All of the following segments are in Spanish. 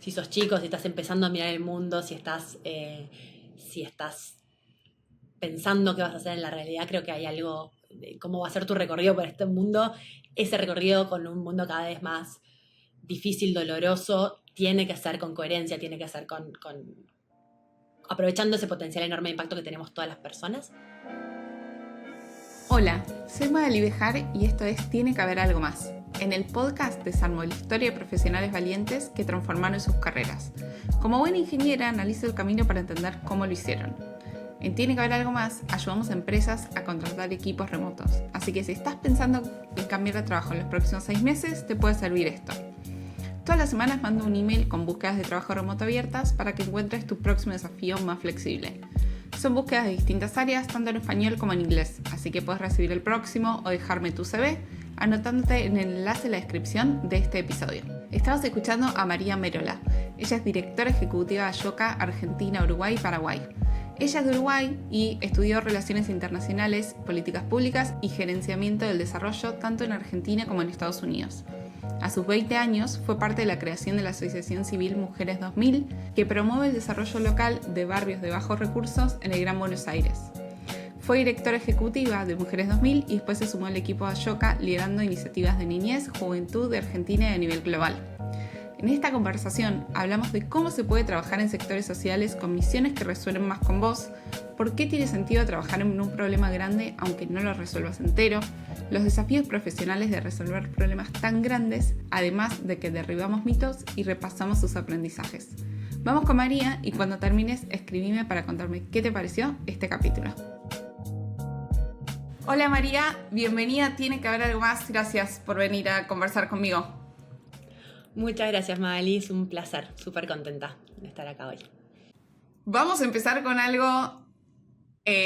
si sos chico, si estás empezando a mirar el mundo, si estás pensando qué vas a hacer en la realidad, creo que hay algo de cómo va a ser tu recorrido por este mundo. Ese recorrido con un mundo cada vez más difícil, doloroso, tiene que ser con coherencia, tiene que ser con aprovechando ese potencial enorme de impacto que tenemos todas las personas. Hola, soy Magali Bejar y esto es Tiene que haber algo más. En el podcast desarmo la historia de profesionales valientes que transformaron sus carreras. Como buena ingeniera, analizo el camino para entender cómo lo hicieron. En Tiene que haber algo más, ayudamos a empresas a contratar equipos remotos. Así que si estás pensando en cambiar de trabajo en los próximos 6 meses, te puede servir esto. Todas las semanas mando un email con búsquedas de trabajo remoto abiertas para que encuentres tu próximo desafío más flexible. Son búsquedas de distintas áreas, tanto en español como en inglés, así que puedes recibir el próximo o dejarme tu CV anotándote en el enlace en la descripción de este episodio. Estamos escuchando a María Merola. Ella es directora ejecutiva de Ayoka, Argentina, Uruguay y Paraguay. Ella es de Uruguay y estudió Relaciones Internacionales, Políticas Públicas y Gerenciamiento del Desarrollo tanto en Argentina como en Estados Unidos. A sus 20 años fue parte de la creación de la Asociación Civil Mujeres 2000, que promueve el desarrollo local de barrios de bajos recursos en el Gran Buenos Aires. Fue directora ejecutiva de Mujeres 2000 y después se sumó al equipo de Ayoka liderando iniciativas de niñez, juventud de Argentina y a nivel global. En esta conversación hablamos de cómo se puede trabajar en sectores sociales con misiones que resuelven más con vos, por qué tiene sentido trabajar en un problema grande aunque no lo resuelvas entero, los desafíos profesionales de resolver problemas tan grandes, además de que derribamos mitos y repasamos sus aprendizajes. Vamos con María y cuando termines escribime para contarme qué te pareció este capítulo. Hola María, bienvenida, Tiene que haber algo más, gracias por venir a conversar conmigo. Muchas gracias, Magali, es un placer, súper contenta de estar acá hoy. Vamos a empezar con algo,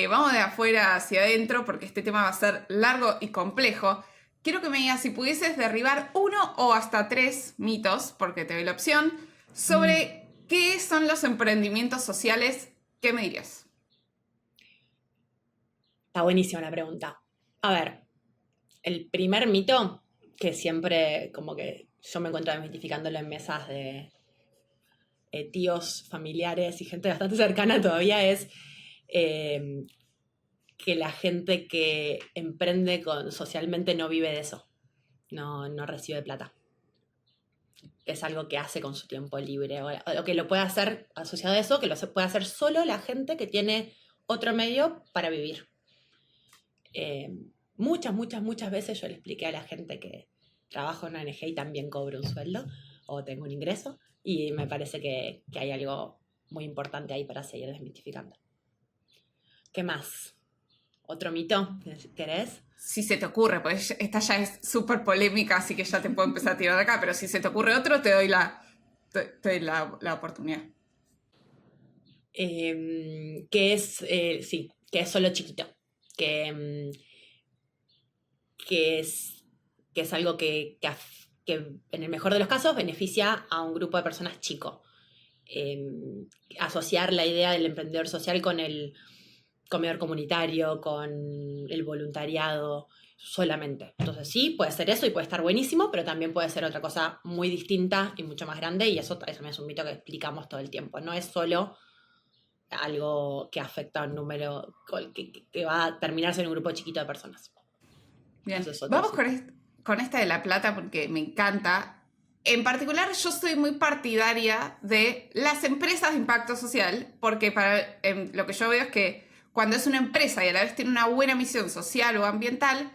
vamos de afuera hacia adentro porque este tema va a ser largo y complejo. Quiero que me digas si pudieses derribar 1 o hasta 3 mitos, porque te doy la opción, sobre qué son los emprendimientos sociales, ¿qué me dirías? Está buenísima la pregunta. A ver, el primer mito, que siempre como que yo me encuentro desmitificándolo en mesas de tíos, familiares y gente bastante cercana todavía, es que la gente que emprende socialmente no vive de eso, no recibe plata. Es algo que hace con su tiempo libre, o que lo puede hacer asociado a eso, que lo puede hacer solo la gente que tiene otro medio para vivir. Muchas veces yo le expliqué a la gente que trabajo en una ONG y también cobro un sueldo o tengo un ingreso, y me parece que hay algo muy importante ahí para seguir desmitificando. ¿Qué más? ¿Otro mito? ¿Querés? Si se te ocurre, pues esta ya es súper polémica, así que ya te puedo empezar a tirar de acá, pero si se te ocurre otro, te doy la oportunidad. Que es solo chiquito. Que es algo que en el mejor de los casos beneficia a un grupo de personas chico. Asociar la idea del emprendedor social con el comedor comunitario, con el voluntariado solamente. Entonces sí, puede ser eso y puede estar buenísimo, pero también puede ser otra cosa muy distinta y mucho más grande, y eso también es un mito que explicamos todo el tiempo. No es solo algo que afecta a un número que va a terminarse en un grupo chiquito de personas. Bien, vamos con esta de la plata porque me encanta. En particular, yo soy muy partidaria de las empresas de impacto social, porque lo que yo veo es que cuando es una empresa y a la vez tiene una buena misión social o ambiental,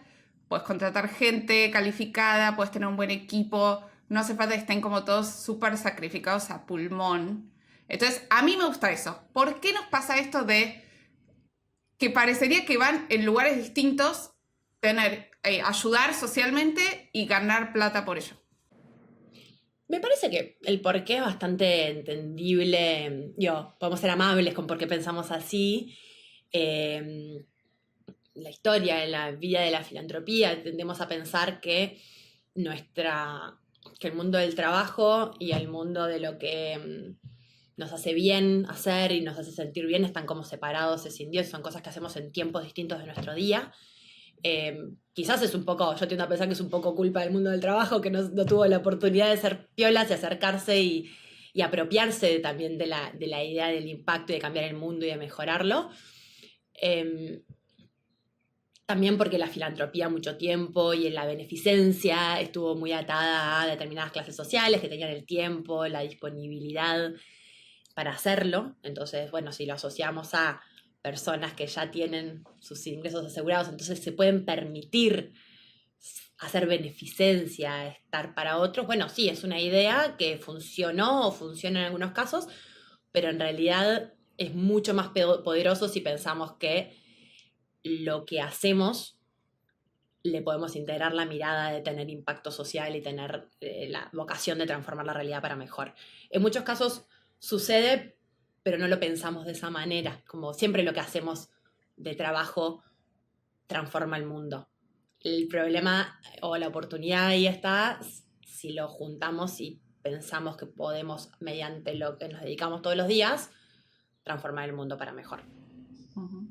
puedes contratar gente calificada, puedes tener un buen equipo, no hace falta que estén como todos súper sacrificados a pulmón. Entonces, a mí me gusta eso. ¿Por qué nos pasa esto de que parecería que van en lugares distintos, ayudar socialmente y ganar plata por ello? Me parece que el porqué es bastante entendible. Podemos ser amables con por qué pensamos así. La historia, en la vida de la filantropía, tendemos a pensar que el mundo del trabajo y el mundo de lo que nos hace bien hacer y nos hace sentir bien están como separados, escindidos, son cosas que hacemos en tiempos distintos de nuestro día. Quizás es un poco, yo tiendo a pensar que es un poco culpa del mundo del trabajo, que no tuvo la oportunidad de ser piolas y acercarse y y apropiarse también de la idea del impacto y de cambiar el mundo y de mejorarlo. También porque la filantropía mucho tiempo y en la beneficencia estuvo muy atada a determinadas clases sociales que tenían el tiempo, la disponibilidad para hacerlo. Entonces, bueno, si lo asociamos a personas que ya tienen sus ingresos asegurados, entonces se pueden permitir hacer beneficencia, estar para otros. Bueno, sí, es una idea que funcionó o funciona en algunos casos, pero en realidad es mucho más poderoso si pensamos que lo que hacemos le podemos integrar la mirada de tener impacto social y tener la vocación de transformar la realidad para mejor. En muchos casos sucede, pero no lo pensamos de esa manera, como siempre lo que hacemos de trabajo transforma el mundo. El problema o la oportunidad ahí está si lo juntamos y pensamos que podemos, mediante lo que nos dedicamos todos los días, transformar el mundo para mejor. Uh-huh.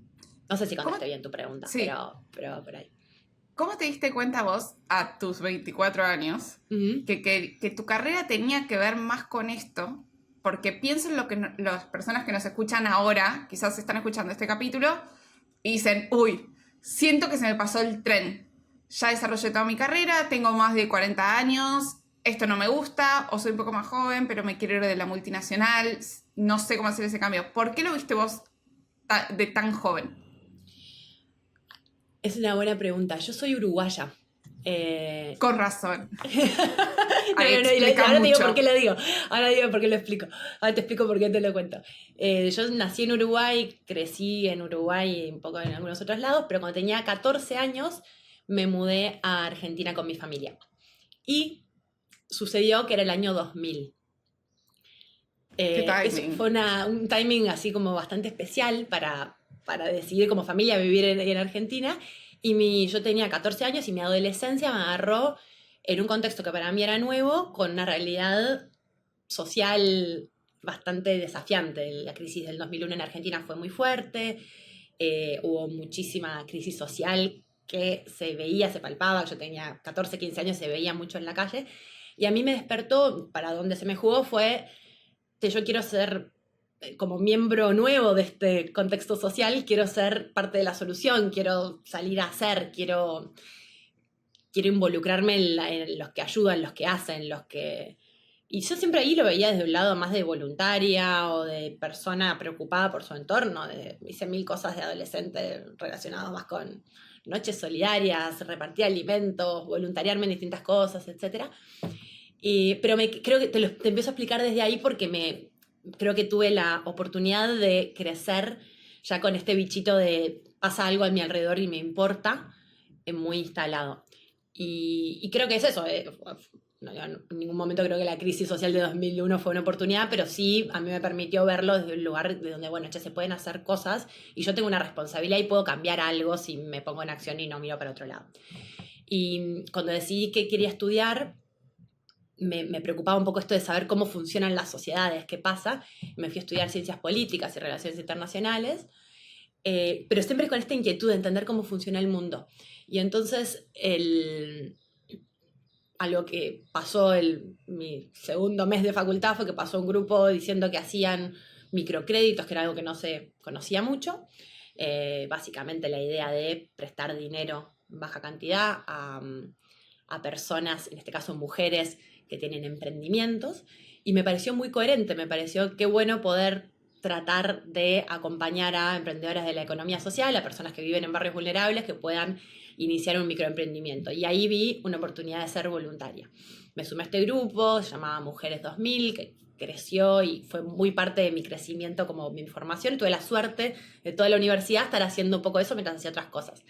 No sé si contesté bien tu pregunta, sí. pero por ahí. ¿Cómo te diste cuenta vos, a tus 24 años, que tu carrera tenía que ver más con esto? Porque pienso en lo que las personas que nos escuchan ahora, quizás están escuchando este capítulo, y dicen, uy, siento que se me pasó el tren. Ya desarrollé toda mi carrera, tengo más de 40 años, esto no me gusta, o soy un poco más joven, pero me quiero ir de la multinacional, no sé cómo hacer ese cambio. ¿Por qué lo viste vos de tan joven? Es una buena pregunta. Yo soy uruguaya. Con razón. Ahora te digo por qué lo digo. Ahora digo por qué lo explico. Ahora te explico por qué te lo cuento. Yo nací en Uruguay, crecí en Uruguay y un poco en algunos otros lados, pero cuando tenía 14 años me mudé a Argentina con mi familia. Y sucedió que era el año 2000. Fue un timing así como bastante especial para decidir como familia vivir en Argentina. Y yo tenía 14 años y mi adolescencia me agarró en un contexto que para mí era nuevo, con una realidad social bastante desafiante. La crisis del 2001 en Argentina fue muy fuerte, hubo muchísima crisis social que se veía, se palpaba. Yo tenía 14, 15 años, se veía mucho en la calle. Y a mí me despertó, para donde se me jugó fue que yo quiero ser, como miembro nuevo de este contexto social, quiero ser parte de la solución, quiero salir a hacer, quiero involucrarme en los que ayudan, los que hacen, los que... Y yo siempre ahí lo veía desde un lado más de voluntaria o de persona preocupada por su entorno. Hice 1000 cosas de adolescente relacionadas más con noches solidarias, repartir alimentos, voluntariarme en distintas cosas, etc. Pero creo que te empiezo a explicar desde ahí porque creo que tuve la oportunidad de crecer ya con este bichito de pasa algo a mi alrededor y me importa, muy instalado. Y creo que es eso. No, en ningún momento creo que la crisis social de 2001 fue una oportunidad, pero sí a mí me permitió verlo desde un lugar de donde, bueno, se pueden hacer cosas y yo tengo una responsabilidad y puedo cambiar algo si me pongo en acción y no miro para otro lado. Y cuando decidí que quería estudiar, me preocupaba un poco esto de saber cómo funcionan las sociedades, qué pasa. Me fui a estudiar ciencias políticas y relaciones internacionales, pero siempre con esta inquietud de entender cómo funciona el mundo. Y entonces algo que pasó mi segundo mes de facultad fue que pasó un grupo diciendo que hacían microcréditos, que era algo que no se conocía mucho. Básicamente la idea de prestar dinero en baja cantidad a personas, en este caso mujeres, que tienen emprendimientos, y me pareció muy coherente, me pareció qué bueno poder tratar de acompañar a emprendedoras de la economía social, a personas que viven en barrios vulnerables, que puedan iniciar un microemprendimiento. Y ahí vi una oportunidad de ser voluntaria. Me sumé a este grupo, se llamaba Mujeres 2000, que creció y fue muy parte de mi crecimiento como mi formación. Tuve la suerte de toda la universidad estar haciendo un poco de eso mientras hacía otras cosas.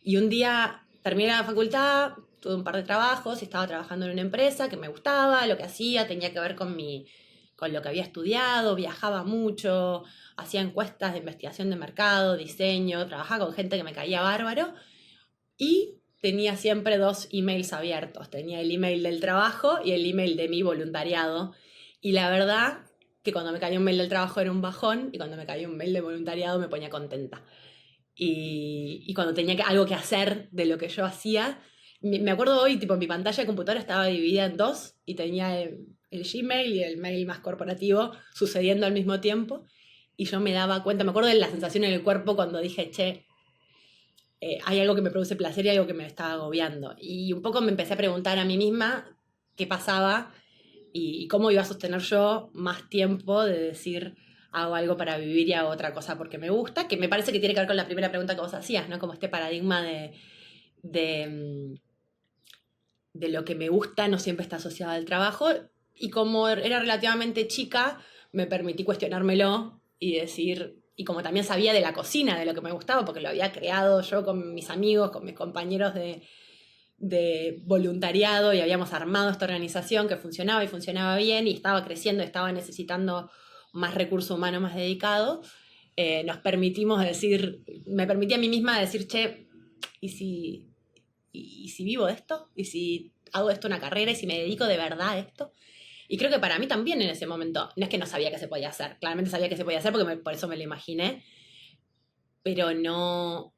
Y un día terminé la facultad, tuve un par de trabajos, estaba trabajando en una empresa que me gustaba, lo que hacía tenía que ver con lo que había estudiado, viajaba mucho, hacía encuestas de investigación de mercado, diseño, trabajaba con gente que me caía bárbaro y tenía siempre 2 emails abiertos. Tenía el email del trabajo y el email de mi voluntariado. Y la verdad que cuando me caía un mail del trabajo era un bajón y cuando me caía un mail de voluntariado me ponía contenta. Y cuando tenía algo que hacer de lo que yo hacía, me acuerdo hoy, tipo, mi pantalla de computadora estaba dividida en 2 y tenía el Gmail y el mail más corporativo sucediendo al mismo tiempo. Y yo me daba cuenta, me acuerdo de la sensación en el cuerpo cuando dije, che, hay algo que me produce placer y algo que me estaba agobiando. Y un poco me empecé a preguntar a mí misma qué pasaba y cómo iba a sostener yo más tiempo de decir, hago algo para vivir y hago otra cosa porque me gusta, que me parece que tiene que ver con la primera pregunta que vos hacías, ¿no? Como este paradigma de, de lo que me gusta no siempre está asociado al trabajo. Y como era relativamente chica, me permití cuestionármelo y decir, y como también sabía de la cocina, de lo que me gustaba, porque lo había creado yo con mis amigos, con mis compañeros de voluntariado, y habíamos armado esta organización que funcionaba y funcionaba bien y estaba creciendo, estaba necesitando más recurso humano más dedicado, nos permitimos decir, me permití a mí misma decir, che, ¿y si vivo de esto? ¿Y si hago de esto una carrera? ¿Y si me dedico de verdad a esto? Y creo que para mí también en ese momento, no es que no sabía que se podía hacer, claramente sabía que se podía hacer porque por eso me lo imaginé, pero no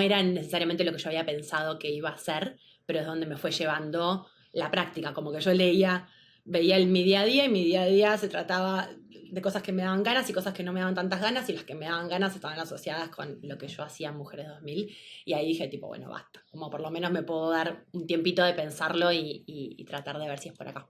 era necesariamente lo que yo había pensado que iba a ser, pero es donde me fue llevando la práctica, como que yo veía mi día a día y mi día a día se trataba de cosas que me daban ganas y cosas que no me daban tantas ganas, y las que me daban ganas estaban asociadas con lo que yo hacía en Mujeres 2000, y ahí dije tipo, bueno, basta, como por lo menos me puedo dar un tiempito de pensarlo y tratar de ver si es por acá.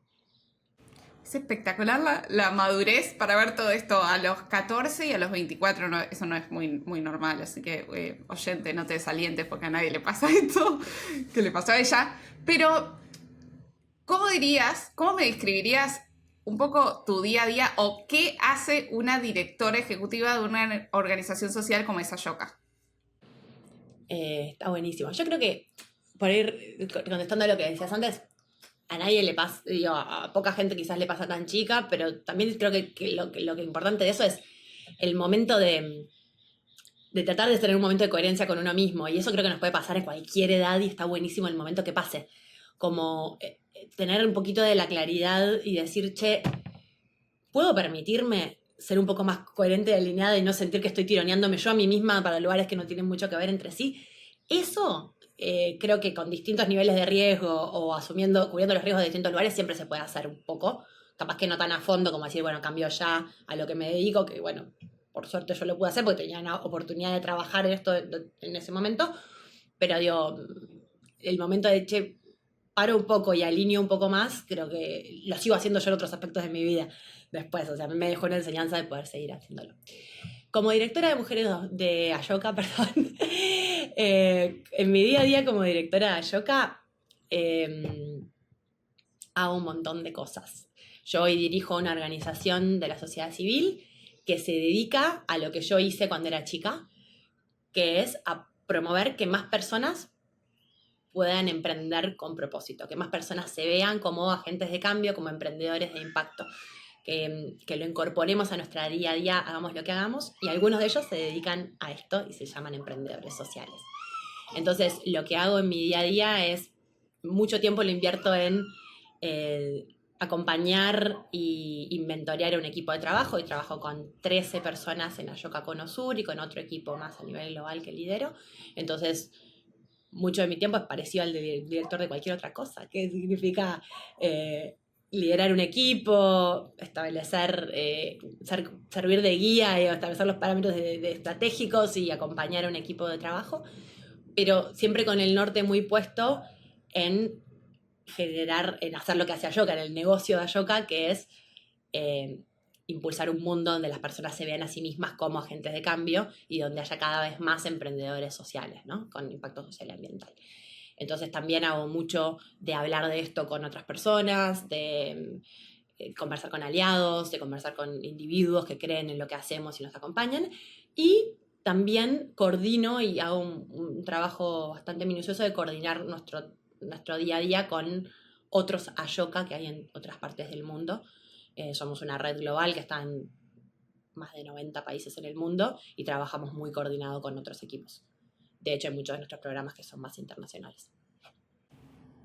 Es espectacular la madurez para ver todo esto a los 14 y a los 24. No, eso no es muy normal, así que, oyente, no te desalientes porque a nadie le pasa esto, que le pasó a ella. Pero, ¿cómo me describirías un poco tu día a día o qué hace una directora ejecutiva de una organización social como es Ashoka? Está buenísimo. Yo creo que, por ir contestando a lo que decías antes, a nadie le pasa, digo, a poca gente quizás le pasa tan chica, pero también creo que lo que importante de eso es el momento de tratar de tener un momento de coherencia con uno mismo, y eso creo que nos puede pasar en cualquier edad y está buenísimo el momento que pase, como tener un poquito de la claridad y decir, che, ¿puedo permitirme ser un poco más coherente y alineada y no sentir que estoy tironeándome yo a mí misma para lugares que no tienen mucho que ver entre sí? Eso creo que con distintos niveles de riesgo o cubriendo los riesgos de distintos lugares siempre se puede hacer un poco. Capaz que no tan a fondo como decir, bueno, cambio ya a lo que me dedico, que bueno, por suerte yo lo pude hacer porque tenía una oportunidad de trabajar en esto en ese momento. Pero digo, el momento de, che, paro un poco y alineo un poco más, creo que lo sigo haciendo yo en otros aspectos de mi vida después. O sea, me dejó una enseñanza de poder seguir haciéndolo. Como directora de Mujeres de Ashoka, perdón, en mi día a día como directora de Ashoka hago un montón de cosas. Yo hoy dirijo una organización de la sociedad civil que se dedica a lo que yo hice cuando era chica, que es a promover que más personas puedan emprender con propósito, que más personas se vean como agentes de cambio, como emprendedores de impacto. Que lo incorporemos a nuestra día a día, hagamos lo que hagamos, y algunos de ellos se dedican a esto y se llaman emprendedores sociales. Entonces, lo que hago en mi día a día es, mucho tiempo lo invierto en acompañar y mentorear a un equipo de trabajo, y trabajo con 13 personas en Ashoka Cono Sur y con otro equipo más a nivel global que lidero. Entonces, mucho de mi tiempo es parecido al de director de cualquier otra cosa, que significa liderar un equipo, establecer, servir de guía y establecer los parámetros de estratégicos y acompañar a un equipo de trabajo, pero siempre con el norte muy puesto en en hacer lo que hace Ashoka, en el negocio de Ashoka, que es impulsar un mundo donde las personas se vean a sí mismas como agentes de cambio y donde haya cada vez más emprendedores sociales, ¿no? Con impacto social y ambiental. Entonces también hago mucho de hablar de esto con otras personas, de conversar con aliados, de conversar con individuos que creen en lo que hacemos y nos acompañan. Y también coordino y hago un trabajo bastante minucioso de coordinar nuestro día a día con otros Ashoka que hay en otras partes del mundo. Somos una red global que está en más de 90 países en el mundo y trabajamos muy coordinado con otros equipos. De hecho, hay muchos de nuestros programas que son más internacionales.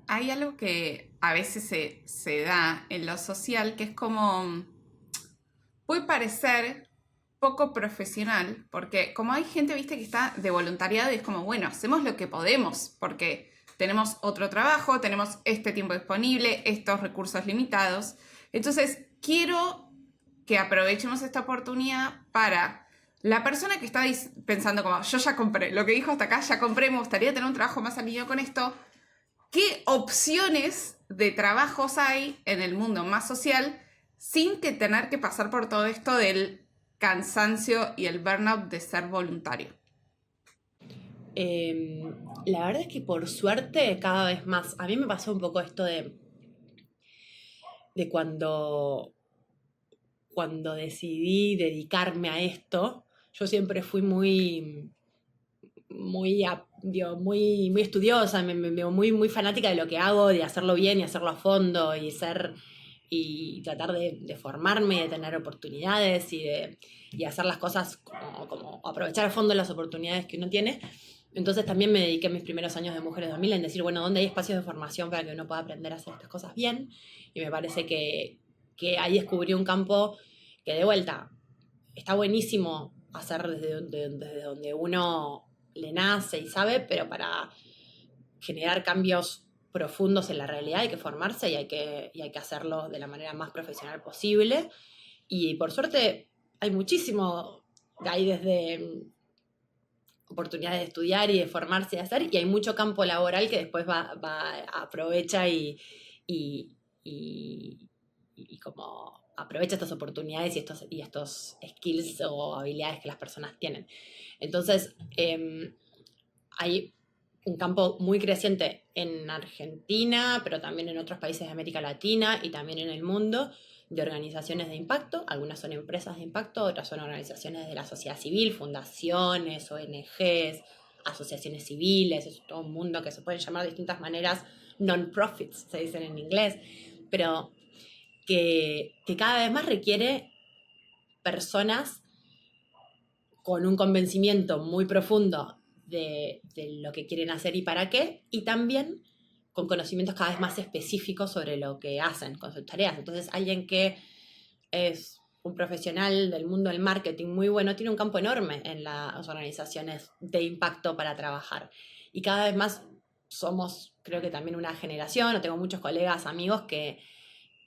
Hay algo que a veces se da en lo social que es como, puede parecer poco profesional, porque como hay gente, viste, que está de voluntariado y es como, bueno, hacemos lo que podemos, porque tenemos otro trabajo, tenemos este tiempo disponible, estos recursos limitados. Entonces, quiero que aprovechemos esta oportunidad para la persona que está pensando como, yo ya compré, lo que dijo hasta acá, ya compré, me gustaría tener un trabajo más alineado con esto. ¿Qué opciones de trabajos hay en el mundo más social sin que tener que pasar por todo esto del cansancio y el burnout de ser voluntario? La verdad es que por suerte cada vez más. A mí me pasó un poco esto de cuando decidí dedicarme a esto. Yo siempre fui muy muy estudiosa, muy fanática de lo que hago, de hacerlo bien y hacerlo a fondo y tratar de formarme y de tener oportunidades y hacer las cosas como aprovechar a fondo las oportunidades que uno tiene. Entonces también me dediqué mis primeros años de Mujeres 2000 en decir, bueno, ¿dónde hay espacios de formación para que uno pueda aprender a hacer estas cosas bien? Y me parece que ahí descubrí un campo que de vuelta está buenísimo hacer desde donde uno le nace y sabe, pero para generar cambios profundos en la realidad hay que formarse y hay que hacerlo de la manera más profesional posible. Y por suerte hay muchísimo, hay desde oportunidades de estudiar y de formarse y de hacer, y hay mucho campo laboral que después aprovecha y como aprovecha estas oportunidades y estos skills o habilidades que las personas tienen. Entonces, hay un campo muy creciente en Argentina, pero también en otros países de América Latina y también en el mundo, de organizaciones de impacto. Algunas son empresas de impacto, otras son organizaciones de la sociedad civil, fundaciones, ONGs, asociaciones civiles. Es todo un mundo que se pueden llamar de distintas maneras, non-profits, se dicen en inglés, pero que cada vez más requiere personas con un convencimiento muy profundo de lo que quieren hacer y para qué, y también con conocimientos cada vez más específicos sobre lo que hacen con sus tareas. Entonces, alguien que es un profesional del mundo del marketing muy bueno tiene un campo enorme en las organizaciones de impacto para trabajar. Y cada vez más somos, creo que también una generación, o tengo muchos colegas, amigos que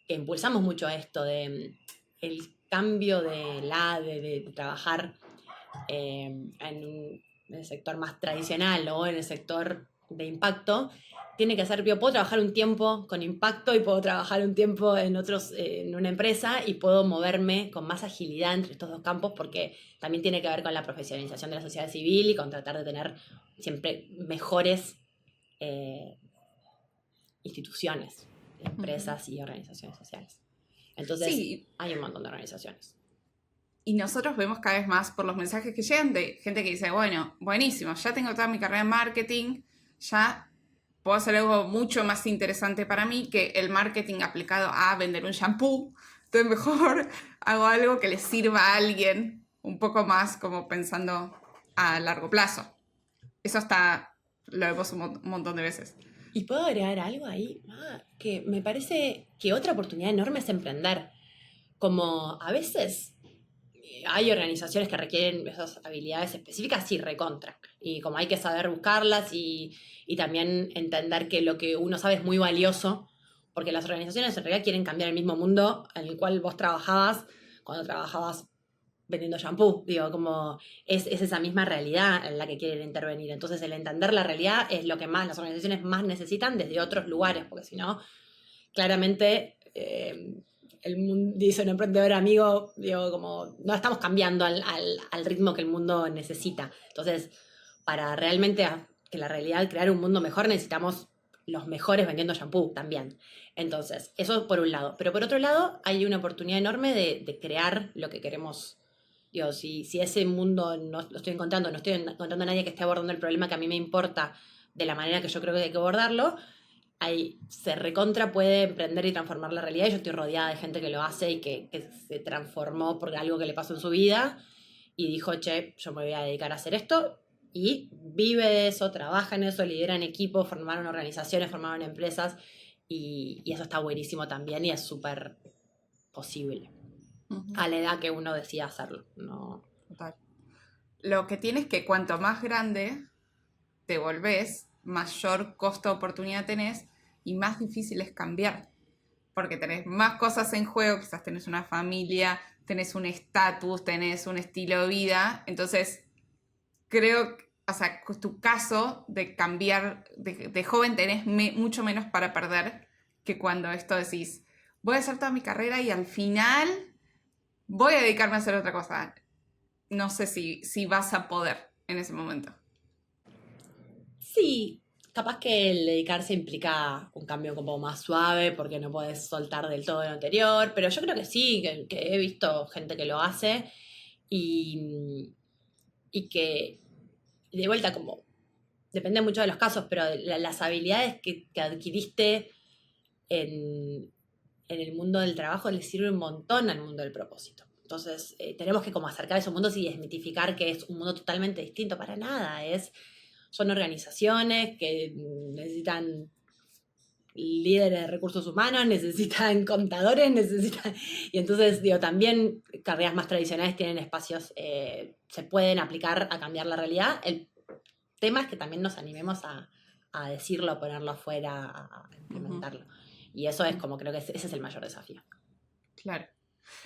impulsamos mucho esto de el cambio de trabajar en el sector más tradicional o en el sector de impacto, tiene que ser, yo puedo trabajar un tiempo con impacto y puedo trabajar un tiempo en en una empresa y puedo moverme con más agilidad entre estos dos campos, porque también tiene que ver con la profesionalización de la sociedad civil y con tratar de tener siempre mejores instituciones, empresas y organizaciones sociales. Entonces, sí, hay un montón de organizaciones. Y nosotros vemos cada vez más por los mensajes que llegan de gente que dice, bueno, buenísimo, ya tengo toda mi carrera en marketing, ya puedo hacer algo mucho más interesante para mí que el marketing aplicado a vender un shampoo. Entonces mejor hago algo que le sirva a alguien un poco más como pensando a largo plazo. Eso lo vemos un montón de veces. ¿Y puedo agregar algo ahí? Que me parece que otra oportunidad enorme es emprender. Como a veces hay organizaciones que requieren esas habilidades específicas, sí, recontra. Y como hay que saber buscarlas y también entender que lo que uno sabe es muy valioso, porque las organizaciones en realidad quieren cambiar el mismo mundo en el cual vos trabajabas cuando trabajabas vendiendo shampoo. Digo, como es esa misma realidad en la que quieren intervenir. Entonces, el entender la realidad es lo que más las organizaciones más necesitan desde otros lugares, porque si no, claramente el mundo, dice un emprendedor amigo, digo, como no estamos cambiando al ritmo que el mundo necesita. Entonces, para realmente que la realidad, crear un mundo mejor, necesitamos los mejores vendiendo shampoo también. Entonces, eso por un lado. Pero por otro lado, hay una oportunidad enorme de crear lo que queremos. Digo, si ese mundo no lo estoy encontrando, no estoy encontrando a nadie que esté abordando el problema que a mí me importa de la manera que yo creo que hay que abordarlo, ahí se recontra puede emprender y transformar la realidad. Y yo estoy rodeada de gente que lo hace y que se transformó por algo que le pasó en su vida y dijo, che, yo me voy a dedicar a hacer esto, y vive de eso, trabaja en eso, lidera en equipo, formaron organizaciones, formaron empresas, y eso está buenísimo también y es súper posible a la edad que uno decida hacerlo. No. Total. Lo que tienes que cuanto más grande te volvés, mayor costo de oportunidad tenés y más difícil es cambiar. Porque tenés más cosas en juego, quizás tenés una familia, tenés un estatus, tenés un estilo de vida. Entonces, creo, o sea, tu caso de cambiar, de joven tenés mucho menos para perder que cuando esto decís, voy a hacer toda mi carrera y al final voy a dedicarme a hacer otra cosa. No sé si vas a poder en ese momento. Sí, capaz que el dedicarse implica un cambio como más suave porque no podés soltar del todo lo anterior, pero yo creo que sí, que he visto gente que lo hace y, y que de vuelta como, depende mucho de los casos, pero las habilidades que adquiriste en el mundo del trabajo le sirve un montón al mundo del propósito. Entonces, tenemos que como acercar esos mundos y desmitificar que es un mundo totalmente distinto. Para nada, son organizaciones que necesitan líderes de recursos humanos, necesitan contadores, necesitan... Y entonces, digo, también carreras más tradicionales tienen espacios, se pueden aplicar a cambiar la realidad. El tema es que también nos animemos a decirlo, a ponerlo afuera, a implementarlo. Y eso es como, creo que ese es el mayor desafío. Claro.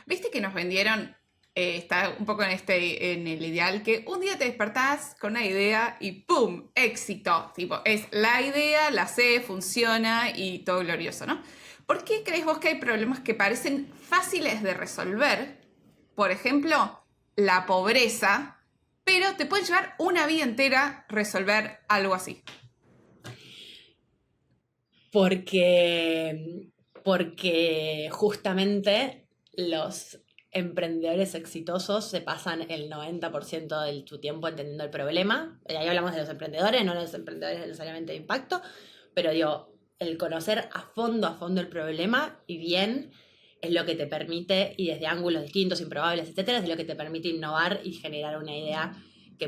Viste que nos vendieron, está un poco en el ideal, que un día te despertás con una idea y ¡pum! Éxito. Tipo, es la idea, la sé, funciona y todo glorioso, ¿no? ¿Por qué crees vos que hay problemas que parecen fáciles de resolver? Por ejemplo, la pobreza, pero te puede llevar una vida entera resolver algo así. Porque justamente los emprendedores exitosos se pasan el 90% de tu tiempo entendiendo el problema. Ahí hablamos de los emprendedores, no los emprendedores necesariamente de impacto, pero digo, el conocer a fondo el problema y bien es lo que te permite, y desde ángulos distintos, improbables, etcétera, es lo que te permite innovar y generar una idea que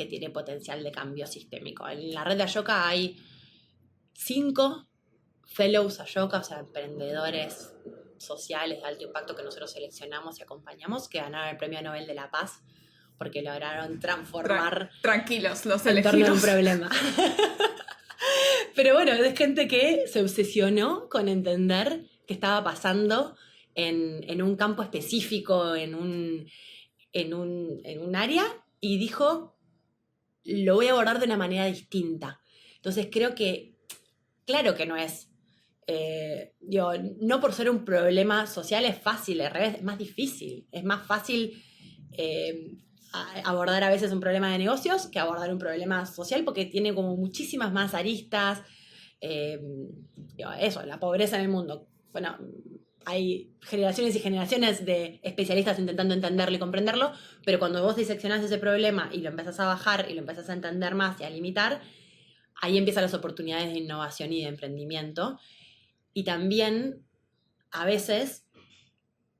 tiene potencial de cambio sistémico. En la red de Ashoka hay 5 fellows Ashoka, o sea, emprendedores sociales de alto impacto que nosotros seleccionamos y acompañamos, que ganaron el Premio Nobel de la Paz porque lograron transformar Tranquilos, los en torno a un elegidos. problema. Pero bueno, es gente que se obsesionó con entender qué estaba pasando en un campo específico, en un área, y dijo, lo voy a abordar de una manera distinta. Entonces creo que, claro que no es no por ser un problema social es fácil, al revés, es más difícil. Es más fácil abordar a veces un problema de negocios que abordar un problema social porque tiene como muchísimas más aristas. Eso, la pobreza en el mundo. Bueno, hay generaciones y generaciones de especialistas intentando entenderlo y comprenderlo, pero cuando vos diseccionás ese problema y lo empezás a bajar y lo empezás a entender más y a limitar, ahí empiezan las oportunidades de innovación y de emprendimiento. Y también, a veces,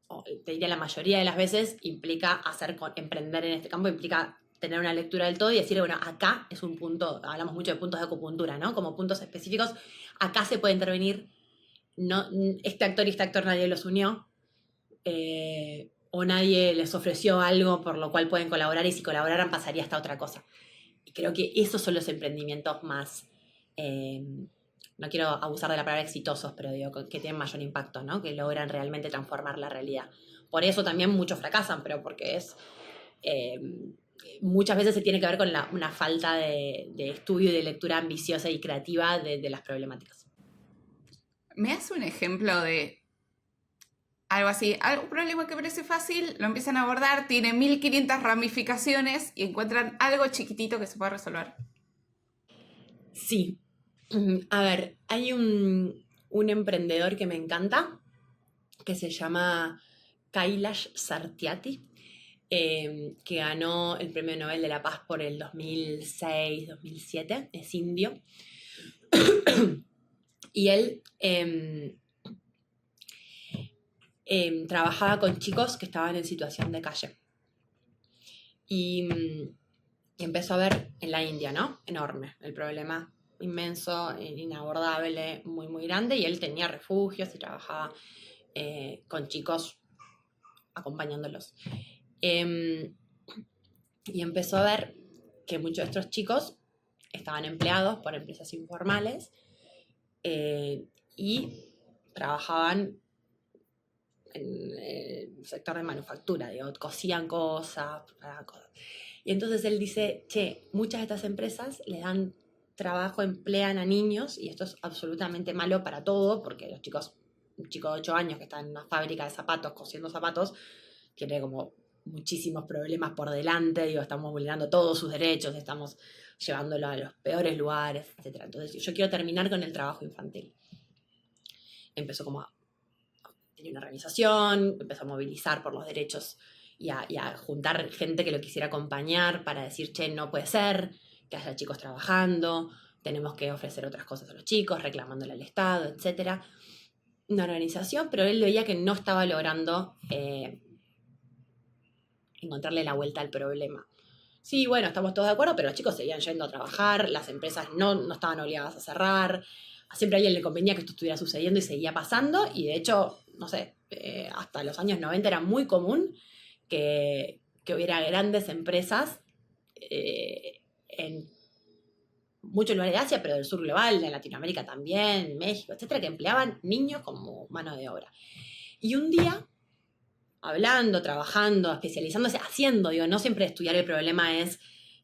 o te diría la mayoría de las veces, implica emprender en este campo, implica tener una lectura del todo y decir, bueno, acá es un punto, hablamos mucho de puntos de acupuntura, ¿no? Como puntos específicos, acá se puede intervenir, no, este actor y este actor nadie los unió, o nadie les ofreció algo por lo cual pueden colaborar, y si colaboraran pasaría hasta otra cosa. Y creo que esos son los emprendimientos más... no quiero abusar de la palabra exitosos, pero digo que tienen mayor impacto, ¿no? Que logran realmente transformar la realidad. Por eso también muchos fracasan, pero porque muchas veces se tiene que ver con una falta de estudio y de lectura ambiciosa y creativa de las problemáticas. ¿Me das un ejemplo de algo así? Un problema que parece fácil, lo empiezan a abordar, tiene 1500 ramificaciones y encuentran algo chiquitito que se puede resolver. Sí. A ver, hay un emprendedor que me encanta, que se llama Kailash Satyarthi, que ganó el Premio Nobel de la Paz por el 2006-2007, es indio. Y él trabajaba con chicos que estaban en situación de calle. Y empezó a ver en la India, ¿no? Enorme, el problema inmenso, inabordable, muy, muy grande, y él tenía refugios y trabajaba con chicos acompañándolos. Y empezó a ver que muchos de estos chicos estaban empleados por empresas informales y trabajaban en el sector de manufactura, digo, cosían cosas. Y entonces él dice, muchas de estas empresas les dan trabajo, emplean a niños, y esto es absolutamente malo para todo, porque un chico de 8 años que está en una fábrica de zapatos, cosiendo zapatos, tiene como muchísimos problemas por delante, digo, estamos vulnerando todos sus derechos, estamos llevándolo a los peores lugares, etc. Entonces yo quiero terminar con el trabajo infantil. Empezó como tenía una organización, empezó a movilizar por los derechos y a juntar gente que lo quisiera acompañar para decir, no puede ser que haya chicos trabajando, tenemos que ofrecer otras cosas a los chicos, reclamándole al Estado, etc. Una organización, pero él veía que no estaba logrando encontrarle la vuelta al problema. Sí, bueno, estamos todos de acuerdo, pero los chicos seguían yendo a trabajar, las empresas no estaban obligadas a cerrar, siempre a alguien le convenía que esto estuviera sucediendo y seguía pasando, y de hecho, no sé, hasta los años 90 era muy común que hubiera grandes empresas en muchos lugares de Asia, pero del sur global, de Latinoamérica también, México, etcétera, que empleaban niños como mano de obra. Y un día, hablando, trabajando, especializándose, haciendo, digo, no siempre estudiar el problema es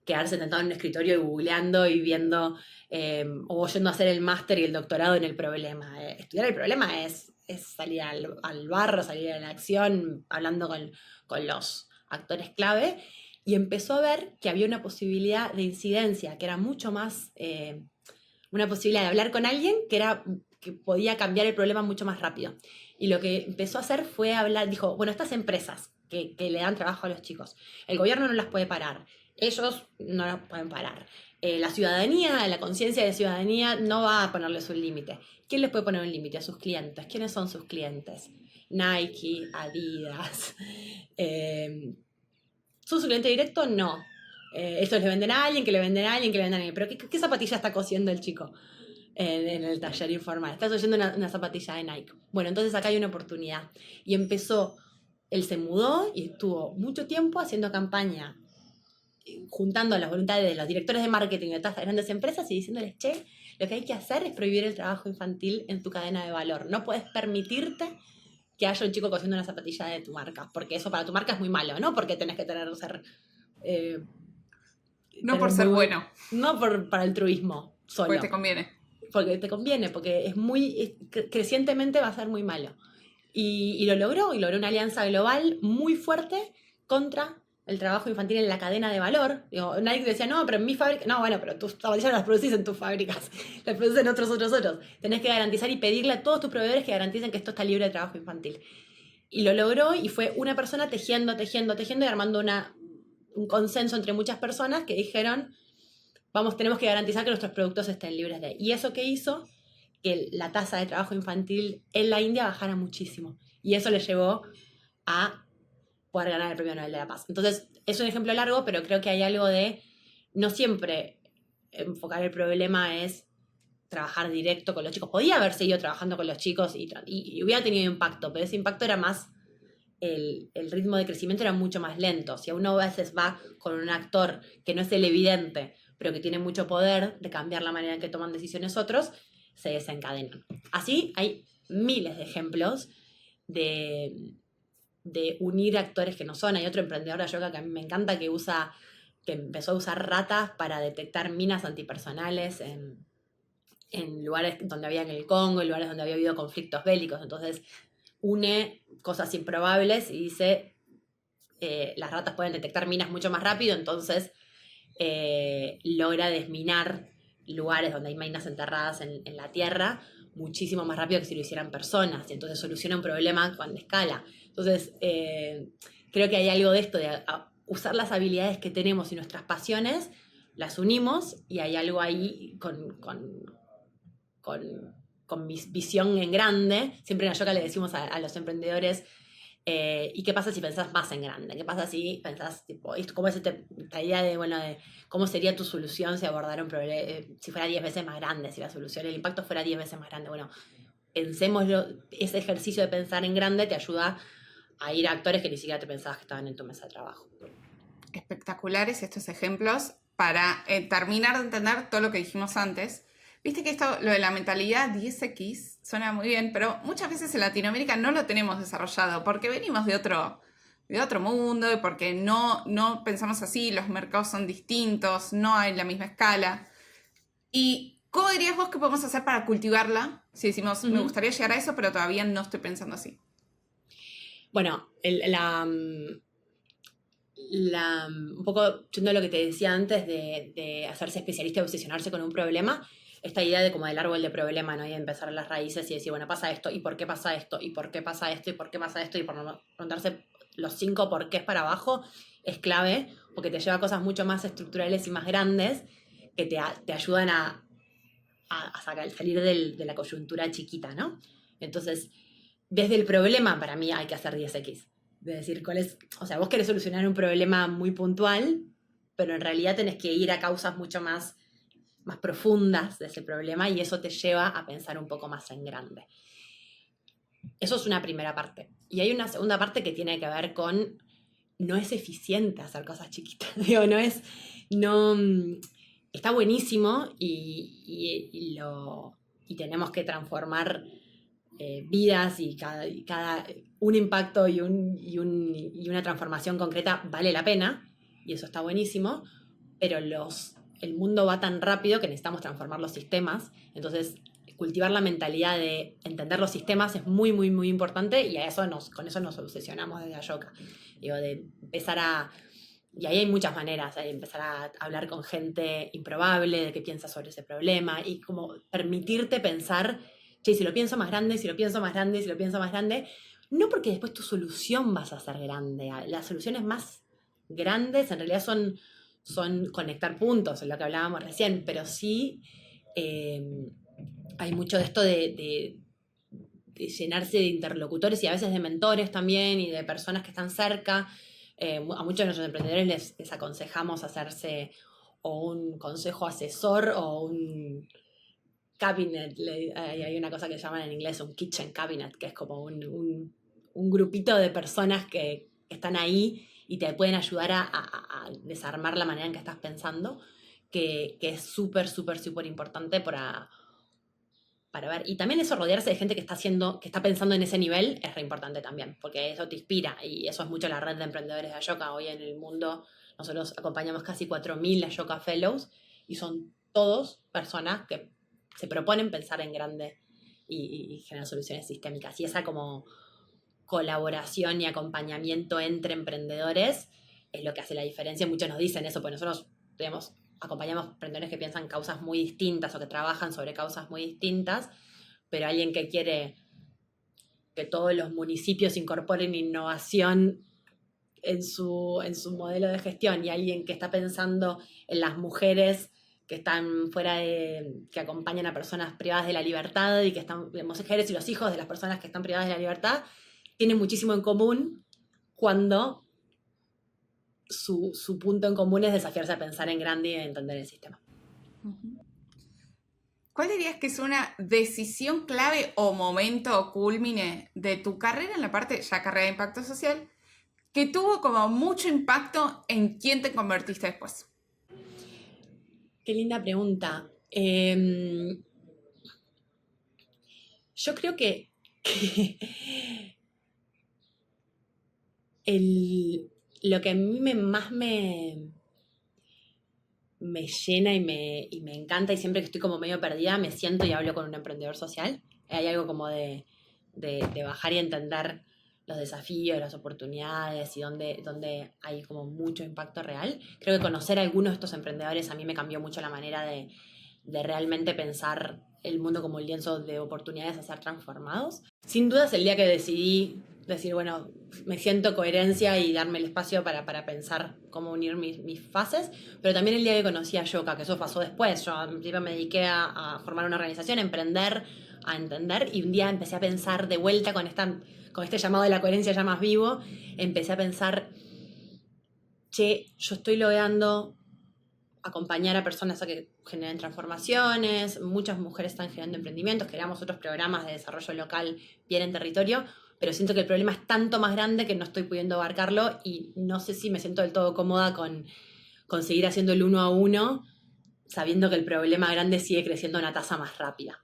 quedarse sentado en un escritorio y googleando y viendo, o yendo a hacer el máster y el doctorado en el problema. Estudiar el problema es salir al barro, salir a la acción, hablando con los actores clave, y empezó a ver que había una posibilidad de incidencia, que era mucho más, una posibilidad de hablar con alguien que podía cambiar el problema mucho más rápido. Y lo que empezó a hacer fue dijo, bueno, estas empresas que le dan trabajo a los chicos, el gobierno no las puede parar, ellos no las pueden parar. La ciudadanía, la conciencia de ciudadanía no va a ponerles un límite. ¿Quién les puede poner un límite? A sus clientes. ¿Quiénes son sus clientes? Nike, Adidas. ¿Son su cliente directo? No. Estos le venden a alguien, que le venden a alguien, que le venden a alguien. Pero ¿qué zapatilla está cosiendo el chico en el taller informal? Está cosiendo una zapatilla de Nike. Bueno, entonces acá hay una oportunidad. Y él se mudó y estuvo mucho tiempo haciendo campaña, juntando las voluntades de los directores de marketing de estas grandes empresas y diciéndoles, lo que hay que hacer es prohibir el trabajo infantil en tu cadena de valor. No puedes permitirte que haya un chico cosiendo una zapatilla de tu marca, porque eso para tu marca es muy malo, no porque tenés que ser... no por ser bueno. No para altruismo solo. Porque te conviene. Porque te conviene, porque crecientemente va a ser muy malo. Y lo logró una alianza global muy fuerte contra el trabajo infantil en la cadena de valor. Digo, Nike decía, no, pero en mi fábrica... No, bueno, pero tus zapatillas las producís en tus fábricas. Las producen otros. Tenés que garantizar y pedirle a todos tus proveedores que garanticen que esto está libre de trabajo infantil. Y lo logró, y fue una persona tejiendo y armando un consenso entre muchas personas que dijeron, tenemos que garantizar que nuestros productos estén libres de... Y eso que hizo que la tasa de trabajo infantil en la India bajara muchísimo. Y eso le llevó a poder ganar el Premio Nobel de la Paz. Entonces, es un ejemplo largo, pero creo que hay algo de no siempre enfocar el problema es trabajar directo con los chicos. Podía haber seguido trabajando con los chicos y hubiera tenido impacto, pero ese impacto era más, el ritmo de crecimiento era mucho más lento. Si uno a veces va con un actor que no es el evidente, pero que tiene mucho poder de cambiar la manera en que toman decisiones otros, se desencadenan. Así hay miles de ejemplos de unir actores que no son. Hay otro emprendedor de yoga que a mí me encanta que empezó a usar ratas para detectar minas antipersonales en lugares donde había en el Congo, en lugares donde había habido conflictos bélicos. Entonces une cosas improbables y dice, las ratas pueden detectar minas mucho más rápido, entonces logra desminar lugares donde hay minas enterradas en la tierra muchísimo más rápido que si lo hicieran personas, y entonces soluciona un problema con escala. Entonces, creo que hay algo de esto, de usar las habilidades que tenemos y nuestras pasiones, las unimos, y hay algo ahí con visión en grande. Siempre en la yoga le decimos a los emprendedores, ¿y qué pasa si pensás más en grande? ¿Qué pasa si pensás, cómo es esta idea de cómo sería tu solución si abordara un problema, si fuera 10 veces más grande, si la solución, el impacto fuera 10 veces más grande? Bueno, pensémoslo, ese ejercicio de pensar en grande te ayuda a ir a actores que ni siquiera te pensabas que estaban en tu mesa de trabajo. Espectaculares estos ejemplos. para terminar de entender todo lo que dijimos antes. Viste que esto, lo de la mentalidad 10X, suena muy bien, pero muchas veces en Latinoamérica no lo tenemos desarrollado porque venimos de otro mundo y porque no pensamos así, los mercados son distintos, no hay la misma escala. ¿Y cómo dirías vos que podemos hacer para cultivarla? Si decimos, me gustaría llegar a eso, pero todavía no estoy pensando así. Bueno, un poco yendo a lo que te decía antes de hacerse especialista y obsesionarse con un problema, esta idea de como del árbol de problema, ¿no? Y de empezar a las raíces y decir, bueno, pasa esto, ¿y por qué pasa esto? ¿Y por qué pasa esto? ¿Y por qué pasa esto? Y por no preguntarse los 5 porqués para abajo es clave, porque te lleva a cosas mucho más estructurales y más grandes que te ayudan a salir de la coyuntura chiquita, ¿no? Entonces, desde el problema, para mí hay que hacer 10X. De decir, o sea, vos querés solucionar un problema muy puntual, pero en realidad tenés que ir a causas mucho más profundas de ese problema y eso te lleva a pensar un poco más en grande. Eso es una primera parte. Y hay una segunda parte que tiene que ver con no es eficiente hacer cosas chiquitas. Digo, está buenísimo y tenemos que transformar vidas y cada un impacto y una transformación concreta vale la pena y eso está buenísimo, pero el mundo va tan rápido que necesitamos transformar los sistemas, entonces cultivar la mentalidad de entender los sistemas es muy, muy, muy importante y con eso nos obsesionamos desde Ashoka. Digo, de empezar y ahí hay muchas maneras, hay empezar a hablar con gente improbable de qué piensa sobre ese problema y como permitirte pensar, che, si lo pienso más grande, si lo pienso más grande, si lo pienso más grande, no porque después tu solución vas a ser grande, las soluciones más grandes en realidad son conectar puntos, en lo que hablábamos recién, pero sí hay mucho de esto de llenarse de interlocutores y a veces de mentores también y de personas que están cerca. A muchos de nuestros emprendedores les aconsejamos hacerse o un consejo asesor o un cabinet. Hay una cosa que llaman en inglés un kitchen cabinet, que es como un grupito de personas que están ahí y te pueden ayudar a desarmar la manera en que estás pensando, que es súper, súper, súper importante para ver. Y también eso, rodearse de gente que está pensando en ese nivel, es re importante también, porque eso te inspira, y eso es mucho la red de emprendedores de Ashoka. Hoy en el mundo nosotros acompañamos casi 4.000 Ashoka Fellows, y son todos personas que se proponen pensar en grande y generar soluciones sistémicas. Y esa como colaboración y acompañamiento entre emprendedores es lo que hace la diferencia. Muchos nos dicen eso, pues nosotros acompañamos emprendedores que piensan causas muy distintas o que trabajan sobre causas muy distintas, pero alguien que quiere que todos los municipios incorporen innovación en su modelo de gestión, y alguien que está pensando en las mujeres que están que acompañan a personas privadas de la libertad y que están, las mujeres y los hijos de las personas que están privadas de la libertad, tienen muchísimo en común cuando su punto en común es desafiarse a pensar en grande y a entender el sistema. ¿Cuál dirías que es una decisión clave o momento o culmine de tu carrera en la parte, ya carrera de impacto social, que tuvo como mucho impacto en quién te convertiste después? Qué linda pregunta. Yo creo que lo que a mí más me llena y me encanta, y siempre que estoy como medio perdida me siento y hablo con un emprendedor social. Hay algo como de bajar y entender los desafíos, las oportunidades y donde hay como mucho impacto real. Creo que conocer a algunos de estos emprendedores a mí me cambió mucho la manera de realmente pensar el mundo como un lienzo de oportunidades a ser transformados. Sin dudas, el día que decidí decir, bueno, me siento coherencia y darme el espacio para pensar cómo unir mis fases, pero también el día que conocí a Ashoka, que eso pasó después. Yo al principio me dediqué a formar una organización, a emprender, a entender, y un día empecé a pensar de vuelta con este llamado de la coherencia ya más vivo, empecé a pensar, che, yo estoy logrando acompañar a personas a que generen transformaciones, muchas mujeres están generando emprendimientos, creamos otros programas de desarrollo local bien en territorio, pero siento que el problema es tanto más grande que no estoy pudiendo abarcarlo y no sé si me siento del todo cómoda con conseguir haciendo el 1 a 1, sabiendo que el problema grande sigue creciendo a una tasa más rápida.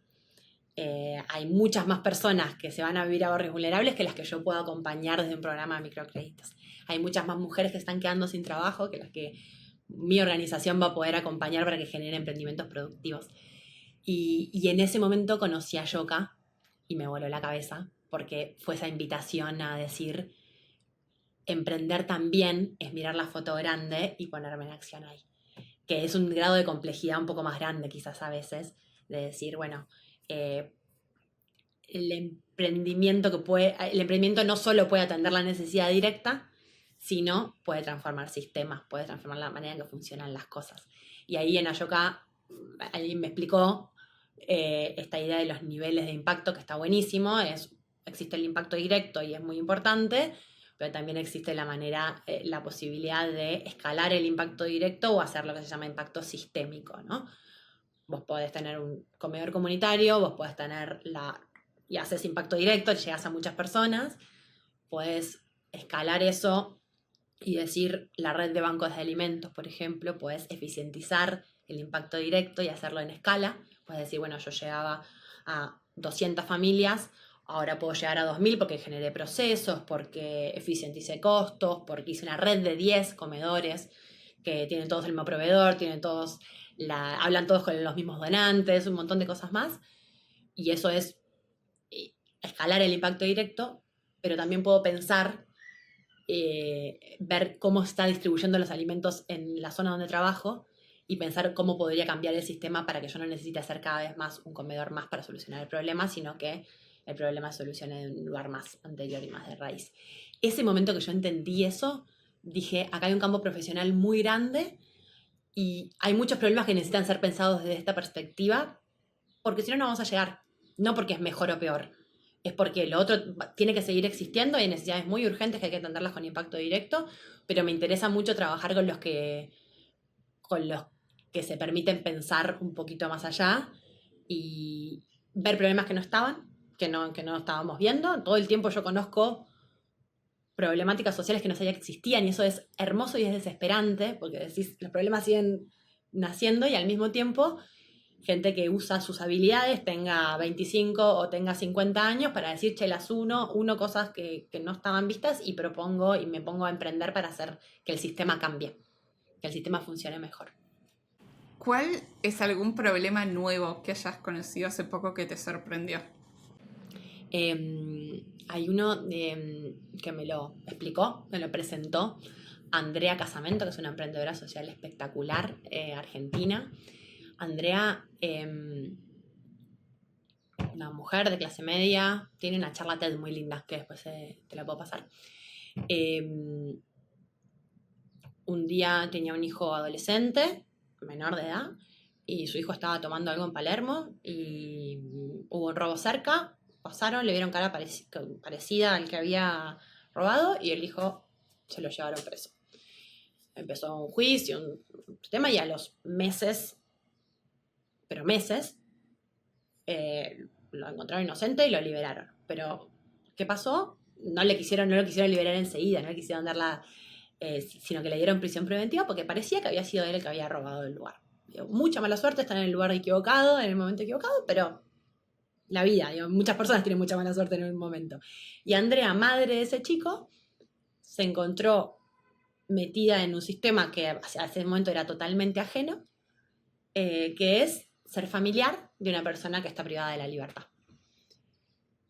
Hay muchas más personas que se van a vivir a barrios vulnerables que las que yo puedo acompañar desde un programa de microcréditos. Hay muchas más mujeres que están quedando sin trabajo que las que mi organización va a poder acompañar para que generen emprendimientos productivos. Y en ese momento conocí a Yoka y me voló la cabeza, porque fue esa invitación a decir, emprender también es mirar la foto grande y ponerme en acción ahí. Que es un grado de complejidad un poco más grande quizás a veces, de decir, bueno, el emprendimiento no solo puede atender la necesidad directa, sino puede transformar sistemas, puede transformar la manera en que funcionan las cosas. Y ahí en Ayoka, alguien me explicó esta idea de los niveles de impacto, que está buenísimo. Existe el impacto directo y es muy importante, pero también existe la posibilidad de escalar el impacto directo o hacer lo que se llama impacto sistémico, ¿no? Vos podés tener un comedor comunitario, vos podés tener y haces impacto directo, llegas a muchas personas, podés escalar eso y decir, la red de bancos de alimentos, por ejemplo, podés eficientizar el impacto directo y hacerlo en escala. Podés decir, bueno, yo llegaba a 200 familias, ahora puedo llegar a 2000 porque generé procesos, porque eficienticé costos, porque hice una red de 10 comedores que tienen todos el mismo proveedor, hablan todos con los mismos donantes, un montón de cosas más. Y eso es escalar el impacto directo, pero también puedo pensar, ver cómo está distribuyendo los alimentos en la zona donde trabajo y pensar cómo podría cambiar el sistema para que yo no necesite hacer cada vez más un comedor más para solucionar el problema, sino que el problema se solucione en un lugar más anterior y más de raíz. Ese momento que yo entendí eso, dije, acá hay un campo profesional muy grande y hay muchos problemas que necesitan ser pensados desde esta perspectiva, porque si no, no vamos a llegar. No porque es mejor o peor, es porque lo otro tiene que seguir existiendo y hay necesidades muy urgentes que hay que atenderlas con impacto directo, pero me interesa mucho trabajar con los que se permiten pensar un poquito más allá y ver problemas que no estaban, que no estábamos viendo. Todo el tiempo yo conozco problemáticas sociales que no sabía que existían y eso es hermoso y es desesperante, porque decís, los problemas siguen naciendo y al mismo tiempo gente que usa sus habilidades, tenga 25 o tenga 50 años, para decir, che, las uno cosas que no estaban vistas y propongo y me pongo a emprender para hacer que el sistema cambie, que el sistema funcione mejor. ¿Cuál es algún problema nuevo que hayas conocido hace poco que te sorprendió? Hay uno que me lo explicó, me lo presentó Andrea Casamento, que es una emprendedora social espectacular, argentina. Andrea, una mujer de clase media, tiene una charla TED muy linda, que después te la puedo pasar. Un día tenía un hijo adolescente, menor de edad, y su hijo estaba tomando algo en Palermo y hubo un robo cerca, pasaron, le vieron cara parecida al que había robado y el hijo se lo llevaron preso. Empezó un juicio, un tema, y a los meses, lo encontraron inocente y lo liberaron. Pero, ¿qué pasó? No lo quisieron liberar enseguida, no le quisieron dar sino que le dieron prisión preventiva porque parecía que había sido él el que había robado el lugar. Mucha mala suerte, están en el lugar equivocado, en el momento equivocado, pero la vida, muchas personas tienen mucha mala suerte en un momento. Y Andrea, madre de ese chico, se encontró metida en un sistema que hacia ese momento era totalmente ajeno, que es ser familiar de una persona que está privada de la libertad.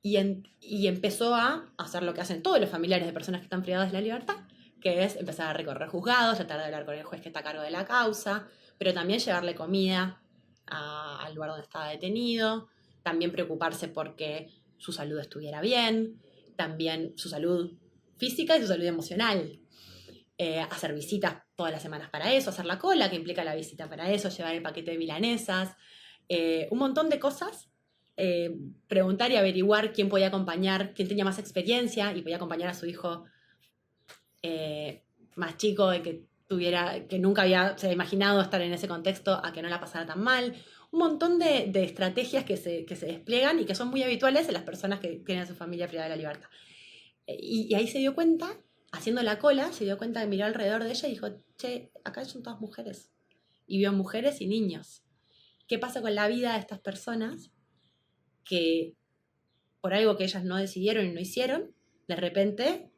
Y empezó a hacer lo que hacen todos los familiares de personas que están privadas de la libertad, que es empezar a recorrer juzgados, tratar de hablar con el juez que está a cargo de la causa, pero también llevarle comida al lugar donde estaba detenido, también preocuparse porque su salud estuviera bien, también su salud física y su salud emocional. Hacer visitas todas las semanas para eso, hacer la cola, que implica la visita para eso, llevar el paquete de milanesas, un montón de cosas. Preguntar y averiguar quién podía acompañar, quién tenía más experiencia y podía acompañar a su hijo más chico, que nunca se había imaginado estar en ese contexto, a que no la pasara tan mal. Un montón de estrategias que se despliegan y que son muy habituales en las personas que tienen a su familia privada de la libertad. Y ahí se dio cuenta, haciendo la cola, se dio cuenta que miró alrededor de ella y dijo, che, acá son todas mujeres. Y vio mujeres y niños. ¿Qué pasa con la vida de estas personas que por algo que ellas no decidieron y no hicieron, de repente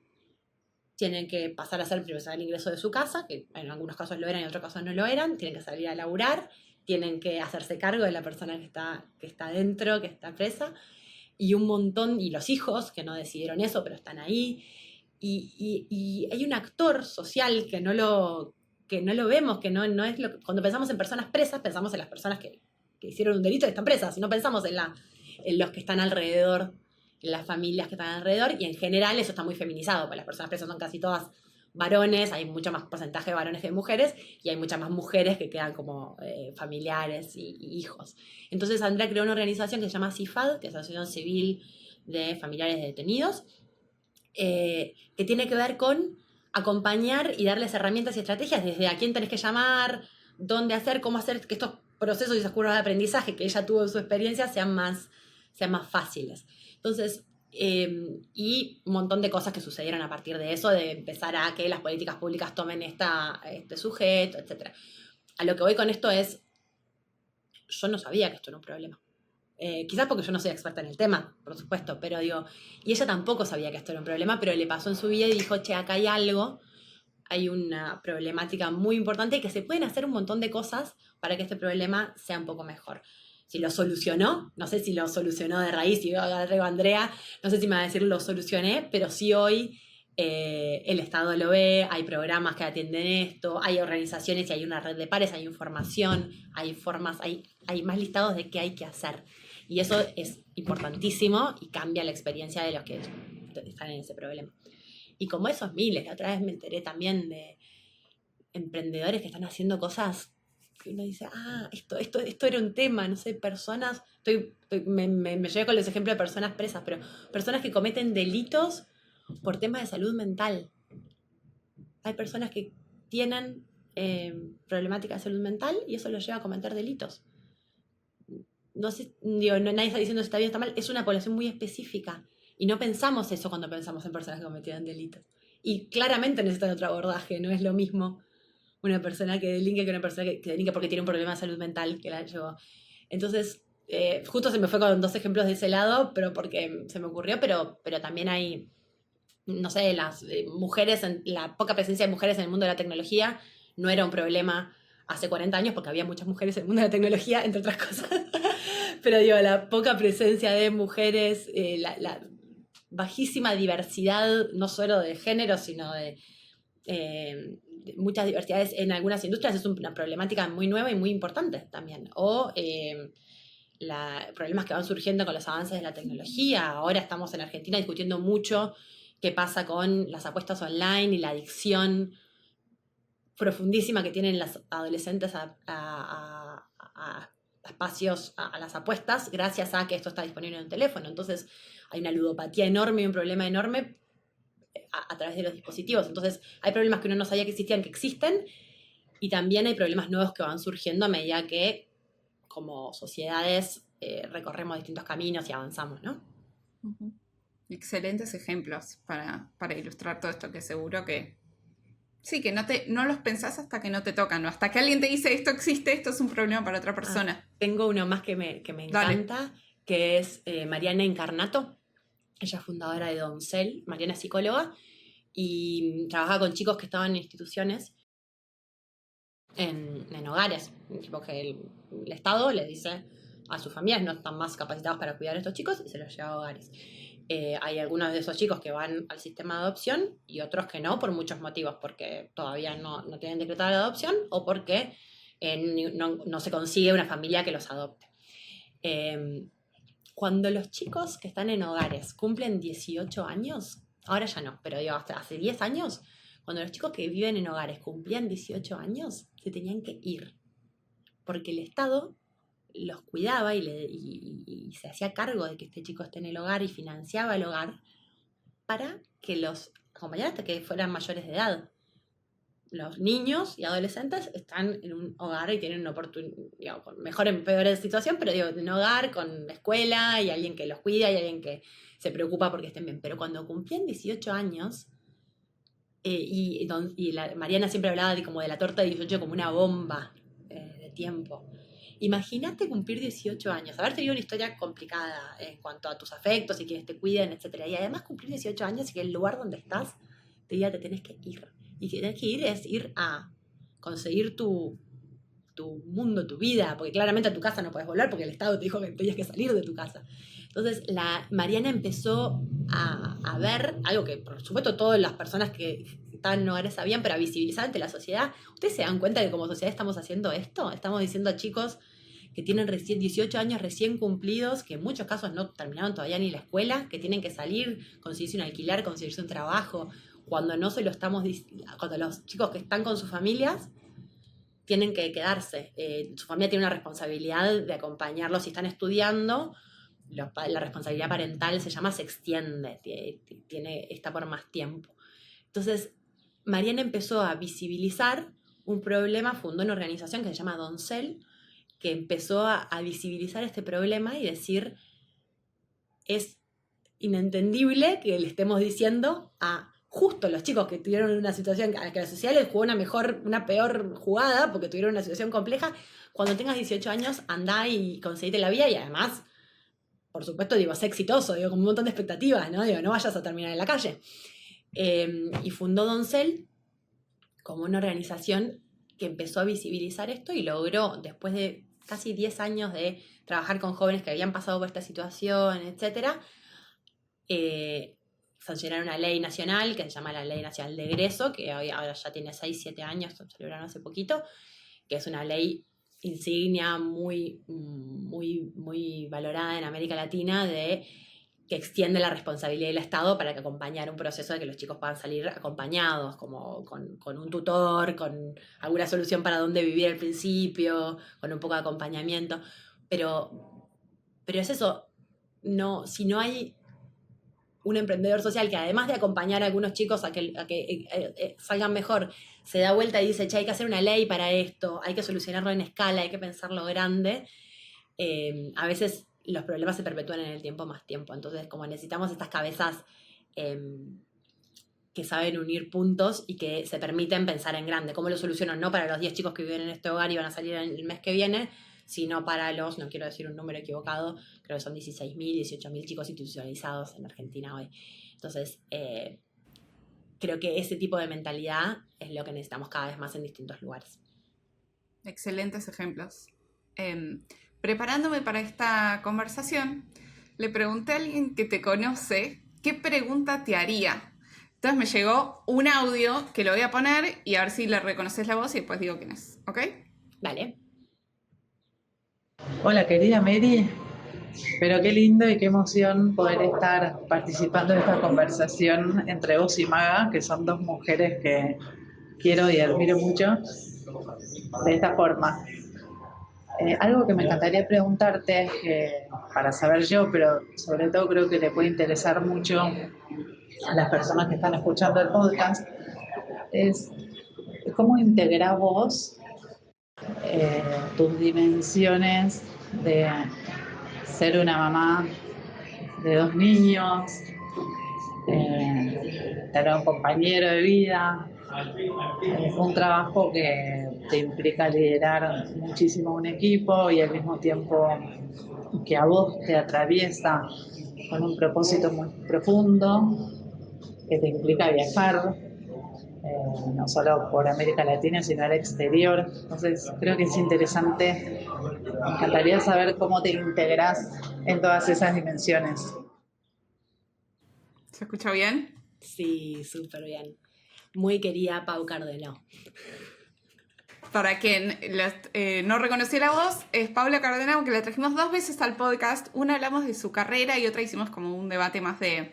tienen que pasar a ser primero el ingreso de su casa, que en algunos casos lo eran y en otros casos no lo eran, tienen que salir a laburar, tienen que hacerse cargo de la persona que está dentro, que está presa, y un montón, y los hijos que no decidieron eso, pero están ahí, y hay un actor social que no lo vemos, que no es lo que, cuando pensamos en personas presas, pensamos en las personas que hicieron un delito y están presas, y no pensamos en los que están alrededor, en las familias que están alrededor, y en general eso está muy feminizado, porque las personas presas son casi todas varones, hay mucho más porcentaje de varones que de mujeres, y hay muchas más mujeres que quedan como familiares y hijos. Entonces Andrea creó una organización que se llama CIFAD, que es la Asociación Civil de Familiares de Detenidos, que tiene que ver con acompañar y darles herramientas y estrategias desde a quién tenés que llamar, dónde hacer, cómo hacer que estos procesos y esas curvas de aprendizaje que ella tuvo en su experiencia sean más fáciles. Entonces, y un montón de cosas que sucedieron a partir de eso, de empezar a que las políticas públicas tomen este sujeto, etc. A lo que voy con esto es, yo no sabía que esto era un problema. Quizás porque yo no soy experta en el tema, por supuesto, pero digo, y ella tampoco sabía que esto era un problema, pero le pasó en su vida y dijo, che, acá hay algo, hay una problemática muy importante y que se pueden hacer un montón de cosas para que este problema sea un poco mejor. Si lo solucionó, no sé si lo solucionó de raíz, si yo agarré a Andrea, no sé si me va a decir lo solucioné, pero sí hoy el Estado lo ve, hay programas que atienden esto, hay organizaciones y hay una red de pares, hay información, hay formas, hay más listados de qué hay que hacer. Y eso es importantísimo y cambia la experiencia de los que están en ese problema. Y como esos miles, la otra vez me enteré también de emprendedores que están haciendo cosas que uno dice, esto era un tema, no sé, personas, me llevo con los ejemplos de personas presas, pero personas que cometen delitos por temas de salud mental. Hay personas que tienen problemática de salud mental y eso los lleva a cometer delitos. No sé, nadie está diciendo si está bien o está mal, es una población muy específica y no pensamos eso cuando pensamos en personas que cometieron delitos. Y claramente necesitan otro abordaje, no es lo mismo una persona que delinque que una persona que delinque porque tiene un problema de salud mental que la llevó. Entonces, justo se me fue con dos ejemplos de ese lado, pero porque se me ocurrió, pero también hay, no sé, las mujeres, la poca presencia de mujeres en el mundo de la tecnología no era un problema hace 40 años porque había muchas mujeres en el mundo de la tecnología, entre otras cosas. Pero digo, la poca presencia de mujeres, la bajísima diversidad, no solo de género, sino de muchas diversidades en algunas industrias, es una problemática muy nueva y muy importante también. O problemas que van surgiendo con los avances de la tecnología. Ahora estamos en Argentina discutiendo mucho qué pasa con las apuestas online y la adicción profundísima que tienen las adolescentes a espacios, a las apuestas, gracias a que esto está disponible en un teléfono. Entonces hay una ludopatía enorme y un problema enorme a través de los dispositivos. Entonces hay problemas que uno no sabía que existían, que existen, y también hay problemas nuevos que van surgiendo a medida que como sociedades recorremos distintos caminos y avanzamos, ¿no? Uh-huh. Excelentes ejemplos para ilustrar todo esto, que seguro que sí, que no los pensás hasta que no te tocan, ¿no? Hasta que alguien te dice esto existe, esto es un problema para otra persona. Tengo uno más que me encanta, dale, que es Mariana Incarnato. Ella es fundadora de Doncel. Mariana es psicóloga y trabaja con chicos que estaban en instituciones, en hogares, tipo que el Estado le dice a sus familias no están más capacitados para cuidar a estos chicos y se los lleva a hogares. Hay algunos de esos chicos que van al sistema de adopción y otros que no, por muchos motivos, porque todavía no tienen decretada la adopción o porque no se consigue una familia que los adopte. Cuando los chicos que están en hogares cumplen 18 años, ahora ya no, pero digo, hasta hace 10 años, cuando los chicos que viven en hogares cumplían 18 años, se tenían que ir, porque el Estado los cuidaba y se hacía cargo de que este chico esté en el hogar y financiaba el hogar para que los acompañara hasta que fueran mayores de edad. Los niños y adolescentes están en un hogar y tienen una oportunidad, mejor en peor situación, pero digo, en un hogar con escuela y alguien que los cuida y alguien que se preocupa porque estén bien. Pero cuando cumplían 18 años, Mariana siempre hablaba como de la torta de 18 como una bomba de tiempo. Imagínate cumplir 18 años, haber tenido una historia complicada en cuanto a tus afectos y quienes te cuiden, etcétera. Y además cumplir 18 años y que el lugar donde estás te diga te tenés que ir. Y que tenés que ir es ir a conseguir tu mundo, tu vida, porque claramente a tu casa no puedes volver porque el Estado te dijo que tenías que salir de tu casa. Entonces Mariana empezó a ver algo que por supuesto todas las personas que estaban en hogares sabían, pero a visibilizar ante la sociedad. ¿Ustedes se dan cuenta de que como sociedad estamos haciendo esto? Estamos diciendo a chicos que tienen 18 años recién cumplidos, que en muchos casos no terminaron todavía ni la escuela, que tienen que salir, conseguirse un alquiler, conseguirse un trabajo, cuando no se lo estamos cuando los chicos que están con sus familias tienen que quedarse. Su familia tiene una responsabilidad de acompañarlos si están estudiando. La responsabilidad parental se extiende, está por más tiempo. Entonces, Mariana empezó a visibilizar un problema, fundó una organización que se llama Doncel, que empezó a visibilizar este problema y decir, es inentendible que le estemos diciendo a justo los chicos que tuvieron una situación a la que la sociedad les jugó una peor jugada porque tuvieron una situación compleja, cuando tengas 18 años andá y conseguite la vida y además, por supuesto, sé exitoso, con un montón de expectativas, ¿no? No vayas a terminar en la calle. Y fundó Doncel como una organización que empezó a visibilizar esto y logró, después de casi 10 años de trabajar con jóvenes que habían pasado por esta situación, etcétera, sancionar una ley nacional que se llama la Ley Nacional de Egreso, que ahora ya tiene 6-7 años, se celebraron hace poquito, que es una ley insignia muy, muy, muy valorada en América Latina que extiende la responsabilidad del Estado para que acompañar un proceso de que los chicos puedan salir acompañados, como con un tutor, con alguna solución para dónde vivir al principio, con un poco de acompañamiento. Pero es eso, si no hay un emprendedor social que además de acompañar a algunos chicos a que salgan mejor, se da vuelta y dice, che, hay que hacer una ley para esto, hay que solucionarlo en escala, hay que pensarlo grande, a veces los problemas se perpetúan en el tiempo más tiempo. Entonces, como necesitamos estas cabezas que saben unir puntos y que se permiten pensar en grande, cómo lo soluciono, no para los 10 chicos que viven en este hogar y van a salir el mes que viene, sino para no quiero decir un número equivocado, creo que son 16.000, 18.000 chicos institucionalizados en Argentina hoy. Entonces, creo que ese tipo de mentalidad es lo que necesitamos cada vez más en distintos lugares. Excelentes ejemplos. Preparándome para esta conversación, le pregunté a alguien que te conoce qué pregunta te haría. Entonces me llegó un audio que lo voy a poner y a ver si le reconoces la voz y después digo quién es, ¿ok? Vale. Hola querida Mary, pero qué lindo y qué emoción poder estar participando de esta conversación entre vos y Maga, que son dos mujeres que quiero y admiro mucho, de esta forma. Algo que me encantaría preguntarte, para saber yo, pero sobre todo creo que le puede interesar mucho a las personas que están escuchando el podcast, es cómo integrás vos tus dimensiones de ser una mamá de 2 niños, tener un compañero de vida, un trabajo que te implica liderar muchísimo un equipo y al mismo tiempo que a vos te atraviesa con un propósito muy profundo, que te implica viajar, no solo por América Latina, sino al exterior. Entonces creo que es interesante, me encantaría saber cómo te integras en todas esas dimensiones. ¿Se escucha bien? Sí, súper bien. Muy querida Pau Cardenau. Para quien no reconoció la voz, es Paula Cardenau, que la trajimos 2 veces al podcast. Una hablamos de su carrera y otra hicimos como un debate más de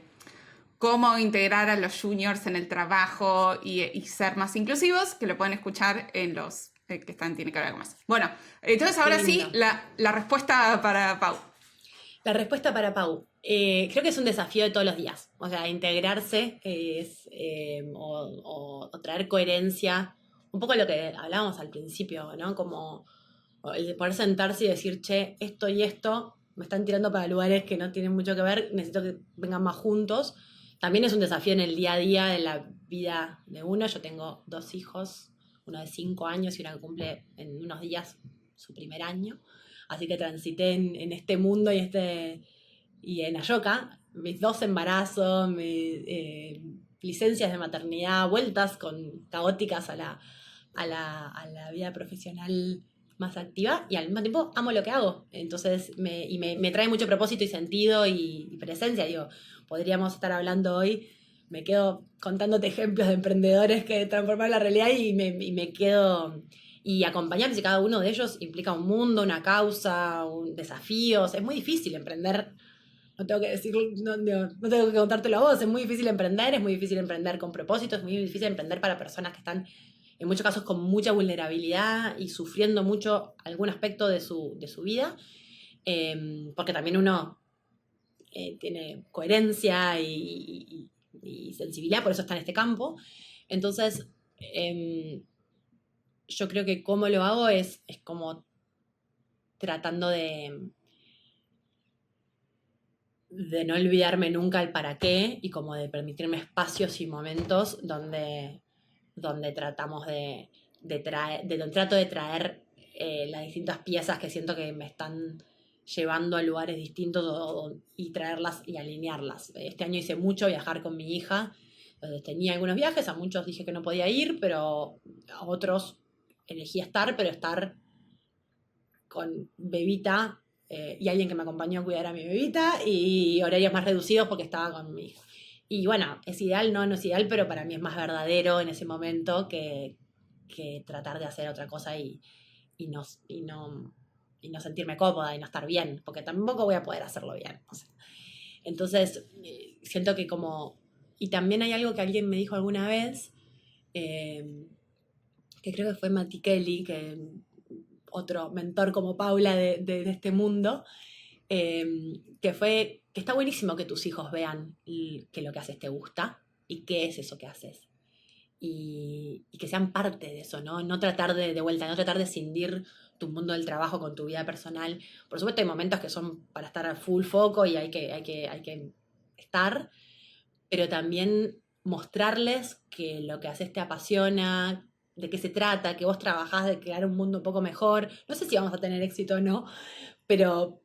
cómo integrar a los juniors en el trabajo y ser más inclusivos, que lo pueden escuchar en los que están Tiene que ver algo más. Bueno, entonces ahora sí, la respuesta para Pau. La respuesta para Pau. Creo que es un desafío de todos los días. O sea, integrarse o traer coherencia. Un poco lo que hablábamos al principio, ¿no? Como el poder sentarse y decir, che, esto y esto me están tirando para lugares que no tienen mucho que ver, necesito que vengan más juntos. también es un desafío en el día a día de la vida de uno. Yo tengo 2 hijos, uno de 5 años y uno que cumple en unos días su primer año. Así que transité en este mundo y en Ayoka, mis 2 embarazos, mis licencias de maternidad, vueltas caóticas a la vida profesional más activa, y al mismo tiempo amo lo que hago. Entonces me trae mucho propósito y sentido y presencia. Digo, podríamos estar hablando hoy, me quedo contándote ejemplos de emprendedores que transformaron la realidad y me quedo... Y acompañarles, y cada uno de ellos implica un mundo, una causa, desafíos. Es muy difícil emprender, no tengo que decir, no tengo que contártelo a vos, es muy difícil emprender con propósito, es muy difícil emprender para personas que están en muchos casos con mucha vulnerabilidad y sufriendo mucho algún aspecto de su vida, porque también uno tiene coherencia y sensibilidad, por eso está en este campo. Entonces, yo creo que cómo lo hago es como tratando de no olvidarme nunca el para qué, y como de permitirme espacios y momentos donde tratamos donde trato de traer las distintas piezas que siento que me están llevando a lugares distintos, y traerlas y alinearlas. Este año hice mucho viajar con mi hija. Entonces, tenía algunos viajes, a muchos dije que no podía ir, pero a otros elegí pero estar con bebita, y alguien que me acompañó a cuidar a mi bebita, y horarios más reducidos porque estaba con mi hija. Y bueno, ¿es ideal? No es ideal, pero para mí es más verdadero en ese momento que tratar de hacer otra cosa y no sentirme cómoda y no estar bien, porque tampoco voy a poder hacerlo bien. O sea, entonces, siento que y también hay algo que alguien me dijo alguna vez, que creo que fue Mati Kelly, que otro mentor como Paula de este mundo, que fue que está buenísimo que tus hijos vean que lo que haces te gusta y qué es eso que haces. Y que sean parte de eso, ¿no? No tratar de vuelta, no tratar de escindir tu mundo del trabajo con tu vida personal. Por supuesto hay momentos que son para estar a full foco y hay que estar, pero también mostrarles que lo que haces te apasiona, de qué se trata, que vos trabajás de crear un mundo un poco mejor. No sé si vamos a tener éxito o no, pero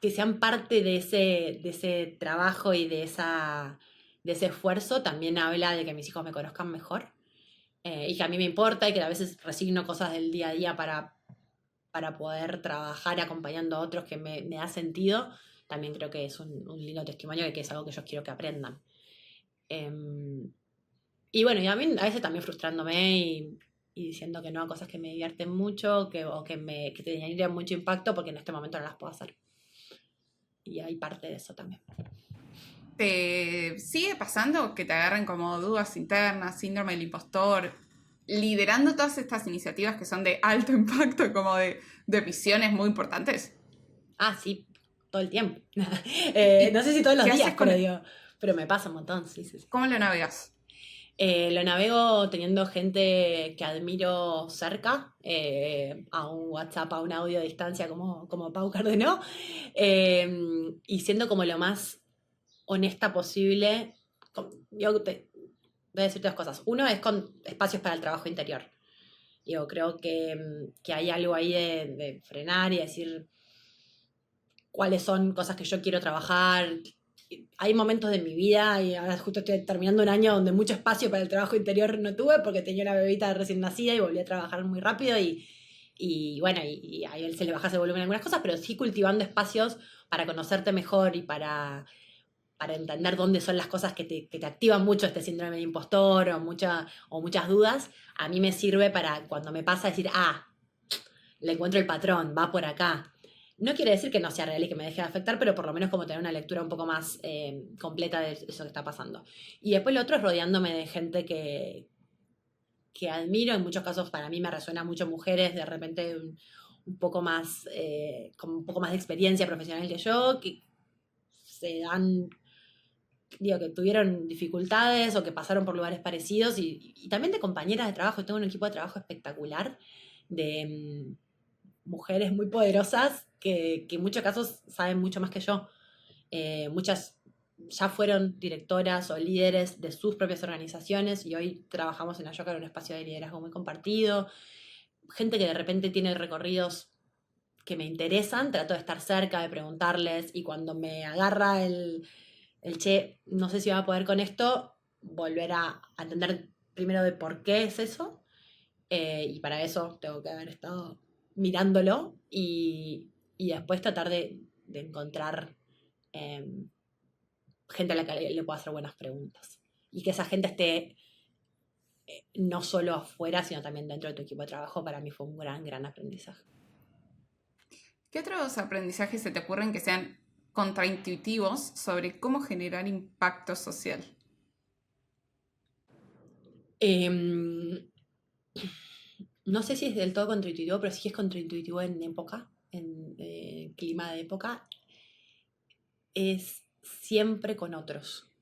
que sean parte de ese trabajo y de ese esfuerzo, también habla de que mis hijos me conozcan mejor, y que a mí me importa, y que a veces resigno cosas del día a día para poder trabajar acompañando a otros que me da sentido. También creo que es un lindo testimonio de que es algo que yo quiero que aprendan. Y bueno, y a mí a veces también frustrándome y diciendo que no a cosas que me divierten mucho, que tendrían mucho impacto, porque en este momento no las puedo hacer. Y hay parte de eso también. ¿Te sigue pasando que te agarren como dudas internas, síndrome del impostor, liderando todas estas iniciativas que son de alto impacto, como de misiones muy importantes? Ah, sí, todo el tiempo. No sé si todos los días, pero me pasa un montón, sí. ¿Cómo lo navegas? Lo navego teniendo gente que admiro cerca, a un WhatsApp, a un audio de distancia como Pau Cardenó, y siendo como lo más honesta posible. Yo voy a decir 2 cosas. Uno es con espacios para el trabajo interior. Creo que hay algo ahí de frenar y decir cuáles son cosas que yo quiero trabajar. Hay momentos de mi vida, y ahora justo estoy terminando un año donde mucho espacio para el trabajo interior no tuve, porque tenía una bebita recién nacida y volví a trabajar muy rápido, y bueno, y a él se le bajase el volumen en algunas cosas, pero sí cultivando espacios para conocerte mejor y para entender dónde son las cosas que te activan mucho este síndrome de impostor o muchas dudas. A mí me sirve para cuando me pasa decir, le encuentro el patrón, va por acá. No quiere decir que no sea real y que me deje de afectar, pero por lo menos como tener una lectura un poco más completa de eso que está pasando. Y después lo otro es rodeándome de gente que admiro. En muchos casos para mí me resuena mucho mujeres de repente un poco más, con un poco más de experiencia profesional que yo, que se dan, que tuvieron dificultades o que pasaron por lugares parecidos, y también de compañeras de trabajo. Tengo un equipo de trabajo espectacular de mujeres muy poderosas que en muchos casos saben mucho más que yo. Muchas ya fueron directoras o líderes de sus propias organizaciones y hoy trabajamos en Ayoka en un espacio de liderazgo muy compartido. Gente que de repente tiene recorridos que me interesan, trato de estar cerca, de preguntarles, y cuando me agarra el che, no sé si va a poder con esto, volver a entender primero de por qué es eso, y para eso tengo que haber estado mirándolo y después tratar de encontrar gente a la que le pueda hacer buenas preguntas. Y que esa gente esté no solo afuera, sino también dentro de tu equipo de trabajo, para mí fue un gran, gran aprendizaje. ¿Qué otros aprendizajes se te ocurren que sean contraintuitivos sobre cómo generar impacto social? No sé si es del todo contraintuitivo, pero sí es contraintuitivo en época, en clima de época. Es siempre con otros.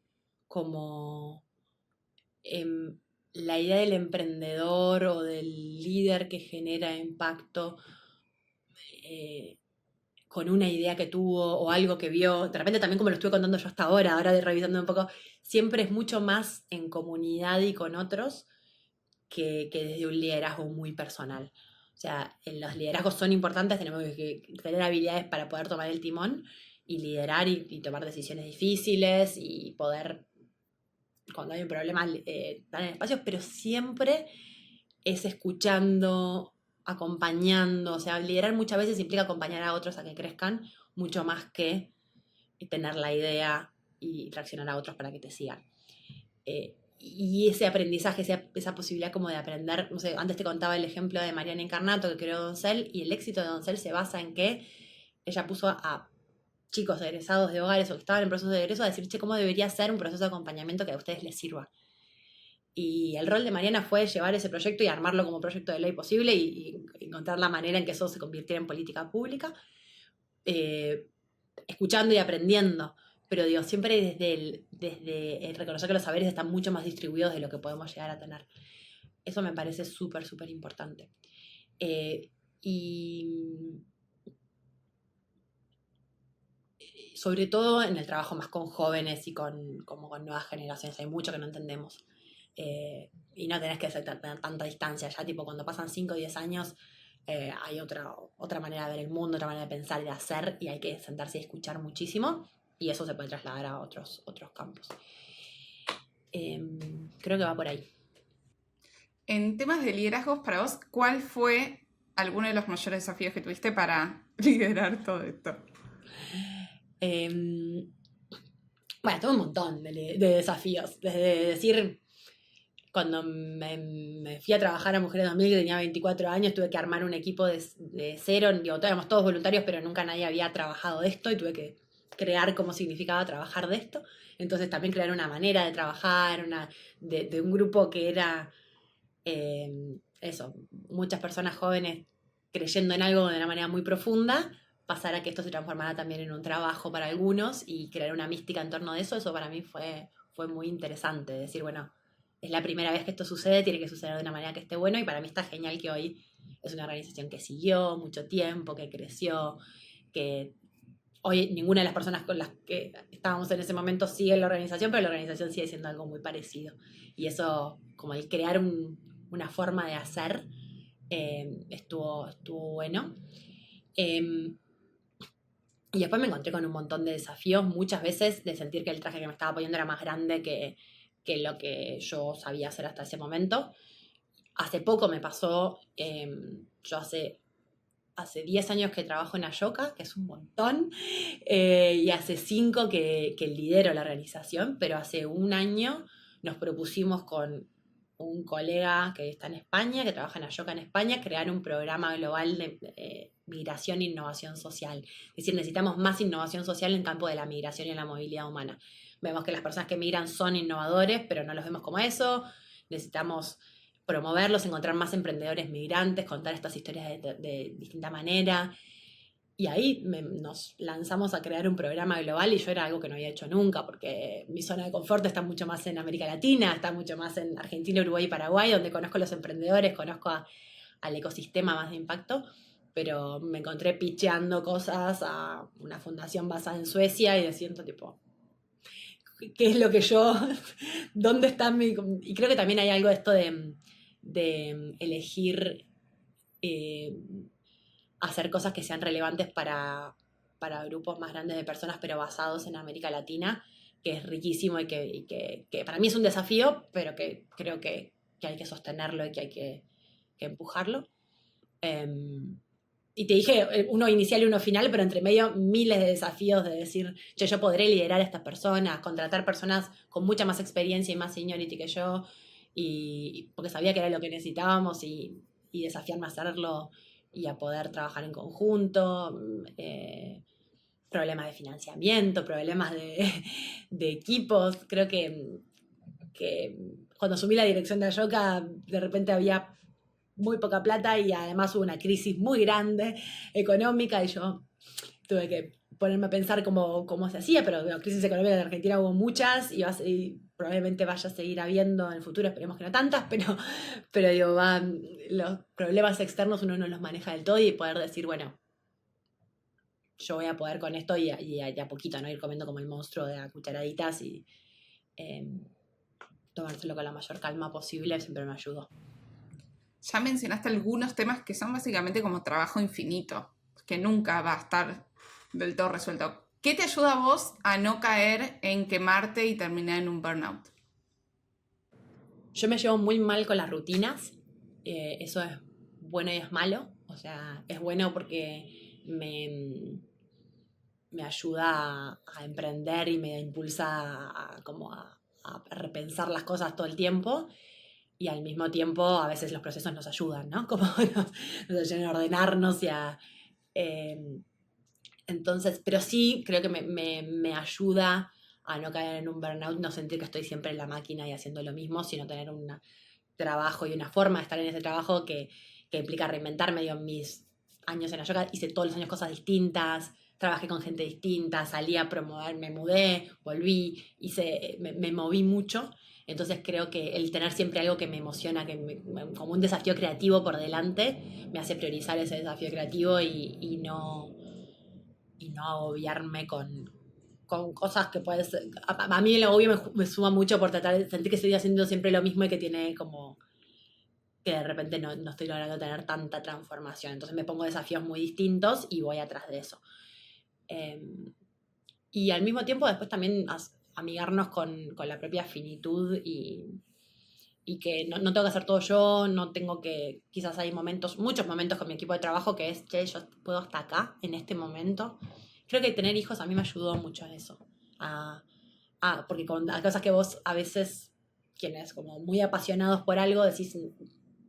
Como la idea del emprendedor o del líder que genera impacto con una idea que tuvo o algo que vio, de repente también como lo estuve contando yo hasta ahora de revisando un poco, siempre es mucho más en comunidad y con otros que desde un liderazgo muy personal. O sea, los liderazgos son importantes, tenemos que tener habilidades para poder tomar el timón y liderar y tomar decisiones difíciles y poder, cuando hay un problema, dar en espacios, pero siempre es escuchando, acompañando. O sea, liderar muchas veces implica acompañar a otros a que crezcan, mucho más que tener la idea y traccionar a otros para que te sigan. Y ese aprendizaje, esa posibilidad como de aprender, no sé, antes te contaba el ejemplo de Mariana Incarnato que creó Doncel, y el éxito de Doncel se basa en que ella puso a chicos egresados de hogares o que estaban en proceso de egreso a decir, che, ¿cómo debería ser un proceso de acompañamiento que a ustedes les sirva? Y el rol de Mariana fue llevar ese proyecto y armarlo como proyecto de ley posible y encontrar la manera en que eso se convirtiera en política pública, escuchando y aprendiendo. Pero digo, siempre desde el reconocer que los saberes están mucho más distribuidos de lo que podemos llegar a tener. Eso me parece súper, súper importante. Y sobre todo en el trabajo más con jóvenes y como con nuevas generaciones. Hay mucho que no entendemos. Y no tenés que tener tanta distancia. Ya tipo cuando pasan 5 o 10 años hay otra manera de ver el mundo, otra manera de pensar y de hacer, y hay que sentarse y escuchar muchísimo, y eso se puede trasladar a otros campos. Creo que va por ahí. En temas de liderazgos, para vos, ¿cuál fue alguno de los mayores desafíos que tuviste para liderar todo esto? Bueno, tuve un montón de desafíos. Desde decir, cuando me fui a trabajar a Mujeres 2000, que tenía 24 años, tuve que armar un equipo de cero. Digo, éramos todos voluntarios, pero nunca nadie había trabajado de esto y tuve que crear cómo significaba trabajar de esto. Entonces también crear una manera de trabajar, de un grupo que era eso, muchas personas jóvenes creyendo en algo de una manera muy profunda, pasar a que esto se transformara también en un trabajo para algunos y crear una mística en torno de eso para mí fue muy interesante. Decir, bueno, es la primera vez que esto sucede, tiene que suceder de una manera que esté bueno, y para mí está genial que hoy es una organización que siguió mucho tiempo, que creció, que hoy ninguna de las personas con las que estábamos en ese momento sigue la organización, pero la organización sigue siendo algo muy parecido. Y eso, como el crear una forma de hacer, estuvo bueno. Y después me encontré con un montón de desafíos, muchas veces de sentir que el traje que me estaba poniendo era más grande que lo que yo sabía hacer hasta ese momento. Hace poco me pasó, yo hace 10 años que trabajo en Ayoka, que es un montón, y hace 5 que lidero la organización, pero hace un año nos propusimos con un colega que está en España, que trabaja en Ayoka en España, crear un programa global de migración e innovación social. Es decir, necesitamos más innovación social en el campo de la migración y en la movilidad humana. Vemos que las personas que migran son innovadores, pero no los vemos como eso. Necesitamos promoverlos, encontrar más emprendedores migrantes, contar estas historias de distinta manera. Y ahí nos lanzamos a crear un programa global, y yo era algo que no había hecho nunca, porque mi zona de confort está mucho más en América Latina, está mucho más en Argentina, Uruguay y Paraguay, donde conozco a los emprendedores, conozco al ecosistema más de impacto, pero me encontré pitcheando cosas a una fundación basada en Suecia y diciendo tipo, qué es lo que yo, dónde está mi... Y creo que también hay algo de esto de elegir hacer cosas que sean relevantes para grupos más grandes de personas, pero basados en América Latina, que es riquísimo y que para mí es un desafío, pero que creo que hay que sostenerlo y que hay que empujarlo. Y te dije uno inicial y uno final, pero entre medio miles de desafíos de decir, yo podré liderar a estas personas, contratar personas con mucha más experiencia y más seniority que yo, y porque sabía que era lo que necesitábamos y desafiarme a hacerlo y a poder trabajar en conjunto, problemas de financiamiento, problemas de equipos. Creo que cuando asumí la dirección de Ashoka, de repente había muy poca plata y además hubo una crisis muy grande económica y yo tuve que ponerme a pensar cómo se hacía, pero bueno, crisis económica en Argentina hubo muchas y probablemente vaya a seguir habiendo en el futuro, esperemos que no tantas, pero digo, los problemas externos uno no los maneja del todo y poder decir, bueno, yo voy a poder con esto y a poquito, ¿no? Ir comiendo como el monstruo de a cucharaditas y tomárselo con la mayor calma posible siempre me ayudó. Ya mencionaste algunos temas que son básicamente como trabajo infinito, que nunca va a estar del todo resuelto. ¿Qué te ayuda a vos a no caer en quemarte y terminar en un burnout? Yo me llevo muy mal con las rutinas. Eso es bueno y es malo. O sea, es bueno porque me ayuda a emprender y me impulsa a repensar las cosas todo el tiempo. Y al mismo tiempo, a veces los procesos nos ayudan, ¿no? Como nos ayudan a ordenarnos y a... entonces, pero sí, creo que me ayuda a no caer en un burnout, no sentir que estoy siempre en la máquina y haciendo lo mismo, sino tener un trabajo y una forma de estar en ese trabajo que implica reinventarme. Digo, en mis años en Ashoka hice todos los años cosas distintas, trabajé con gente distinta, salí a promover, me mudé, volví, me moví mucho. Entonces creo que el tener siempre algo que me emociona, como un desafío creativo por delante, me hace priorizar ese desafío creativo y no agobiarme con cosas que puede ser... A mí el agobio me suma mucho por tratar de sentir que estoy haciendo siempre lo mismo y que tiene como... que de repente no estoy logrando tener tanta transformación. Entonces me pongo desafíos muy distintos y voy atrás de eso. Y al mismo tiempo después también amigarnos con la propia finitud y que no tengo que hacer todo yo, no tengo que... Quizás hay muchos momentos con mi equipo de trabajo que es, che, yo puedo hasta acá, en este momento. Creo que tener hijos a mí me ayudó mucho a eso. Porque hay cosas que vos a veces, quienes como muy apasionados por algo, decís,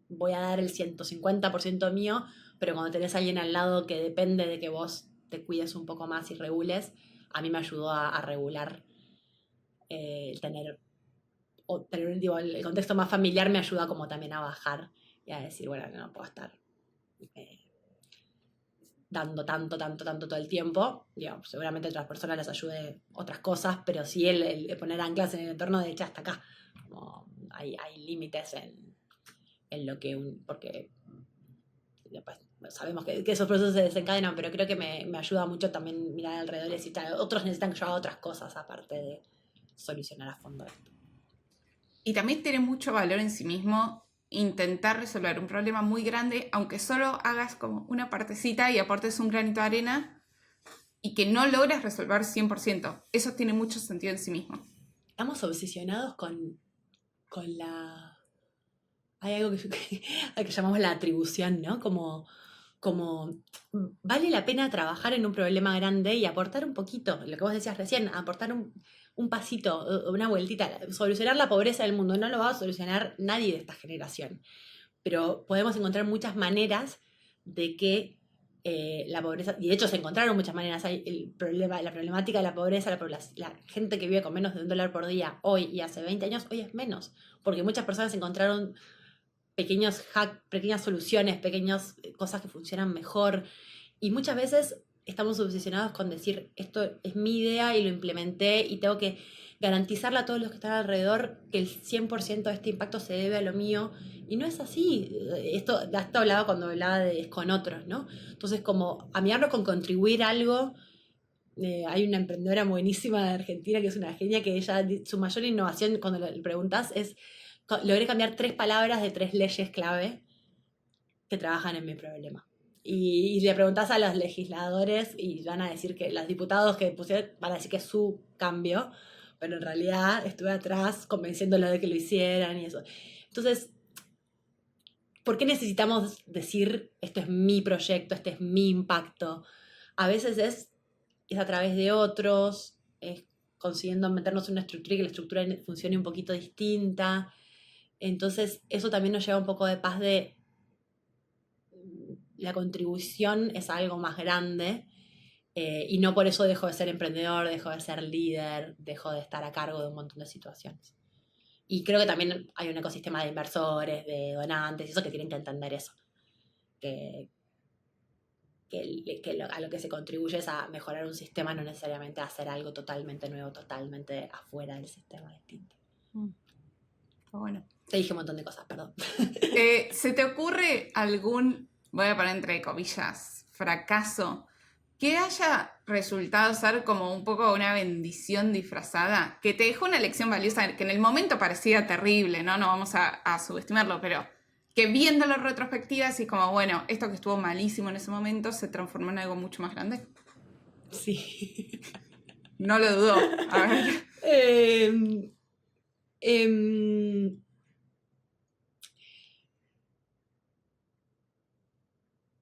voy a dar el 150% mío, pero cuando tenés a alguien al lado que depende de que vos te cuides un poco más y regules, a mí me ayudó a regular el contexto más familiar me ayuda como también a bajar y a decir, bueno, no puedo estar dando tanto todo el tiempo. Digo, seguramente a otras personas les ayude otras cosas, pero sí el poner anclas en el entorno de hasta acá. Como hay límites en lo que porque después sabemos que esos procesos se desencadenan, pero creo que me ayuda mucho también mirar alrededor y decir, otros necesitan que yo haga otras cosas aparte de solucionar a fondo esto. Y también tiene mucho valor en sí mismo intentar resolver un problema muy grande, aunque solo hagas como una partecita y aportes un granito de arena y que no logres resolver 100%. Eso tiene mucho sentido en sí mismo. Estamos obsesionados con la... Hay algo que llamamos la atribución, ¿no? Como vale la pena trabajar en un problema grande y aportar un poquito, lo que vos decías recién, aportar un pasito, una vueltita. Solucionar la pobreza del mundo no lo va a solucionar nadie de esta generación, pero podemos encontrar muchas maneras de que la pobreza, y de hecho se encontraron muchas maneras, hay la problemática de la pobreza, la gente que vive con menos de $1 por día hoy y hace 20 años, hoy es menos, porque muchas personas encontraron pequeños hacks, pequeñas soluciones, pequeñas cosas que funcionan mejor. Y muchas veces estamos obsesionados con decir, esto es mi idea y lo implementé y tengo que garantizarle a todos los que están alrededor que el 100% de este impacto se debe a lo mío. Y no es así. Esto hablaba cuando hablaba con otros, ¿no? Entonces, como amigarnos con contribuir algo hay una emprendedora buenísima de Argentina que es una genia, que ella, su mayor innovación cuando le preguntás es, logré cambiar 3 palabras de 3 leyes clave que trabajan en mi problema. Y le preguntás a los legisladores y van a decir que los diputados que pusieron van a decir que es su cambio, pero en realidad estuve atrás convenciéndolo de que lo hicieran y eso. Entonces, ¿por qué necesitamos decir esto es mi proyecto, este es mi impacto? A veces es a través de otros, es consiguiendo meternos en una estructura y que la estructura funcione un poquito distinta. Entonces, eso también nos lleva un poco de paz de la contribución es algo más grande y no por eso dejo de ser emprendedor, dejo de ser líder, dejo de estar a cargo de un montón de situaciones. Y creo que también hay un ecosistema de inversores, de donantes, y eso que tienen que entender eso. A lo que se contribuye es a mejorar un sistema, no necesariamente a hacer algo totalmente nuevo, totalmente afuera del sistema distinto. Bueno. Te dije un montón de cosas, perdón. ¿Se te ocurre algún, voy a poner entre comillas, fracaso que haya resultado ser como un poco una bendición disfrazada? Que te dejó una lección valiosa que en el momento parecía terrible, ¿no? No vamos a subestimarlo, pero que viéndolo en retrospectiva es como, bueno, esto que estuvo malísimo en ese momento se transformó en algo mucho más grande. Sí. No lo dudo. A ver.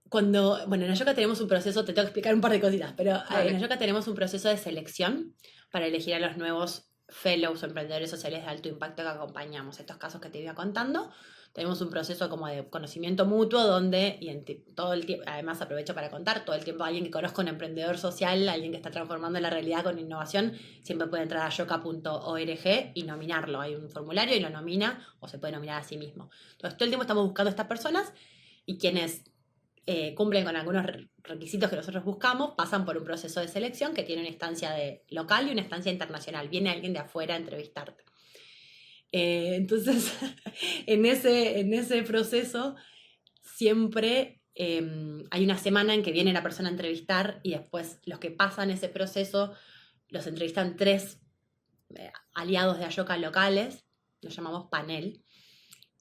Bueno, en Ayoka tenemos un proceso, te tengo que explicar un par de cositas, pero Vale. en Ayoka tenemos un proceso de selección para elegir a los nuevos fellows o emprendedores sociales de alto impacto que acompañamos. Estos casos que te iba contando, tenemos un proceso como de conocimiento mutuo donde, y todo el tiempo, además aprovecho para contar, todo el tiempo alguien que conozca un emprendedor social, alguien que está transformando la realidad con innovación, siempre puede entrar a ayoka.org y nominarlo. Hay un formulario y lo nomina o se puede nominar a sí mismo. Entonces todo el tiempo estamos buscando a estas personas y quienes cumplen con algunos requisitos que nosotros buscamos, pasan por un proceso de selección que tiene una instancia local y una instancia internacional. Viene alguien de afuera a entrevistarte. Entonces, en ese proceso siempre hay una semana en que viene la persona a entrevistar y después los que pasan ese proceso los entrevistan 3 aliados de Ayoka locales, los llamamos panel.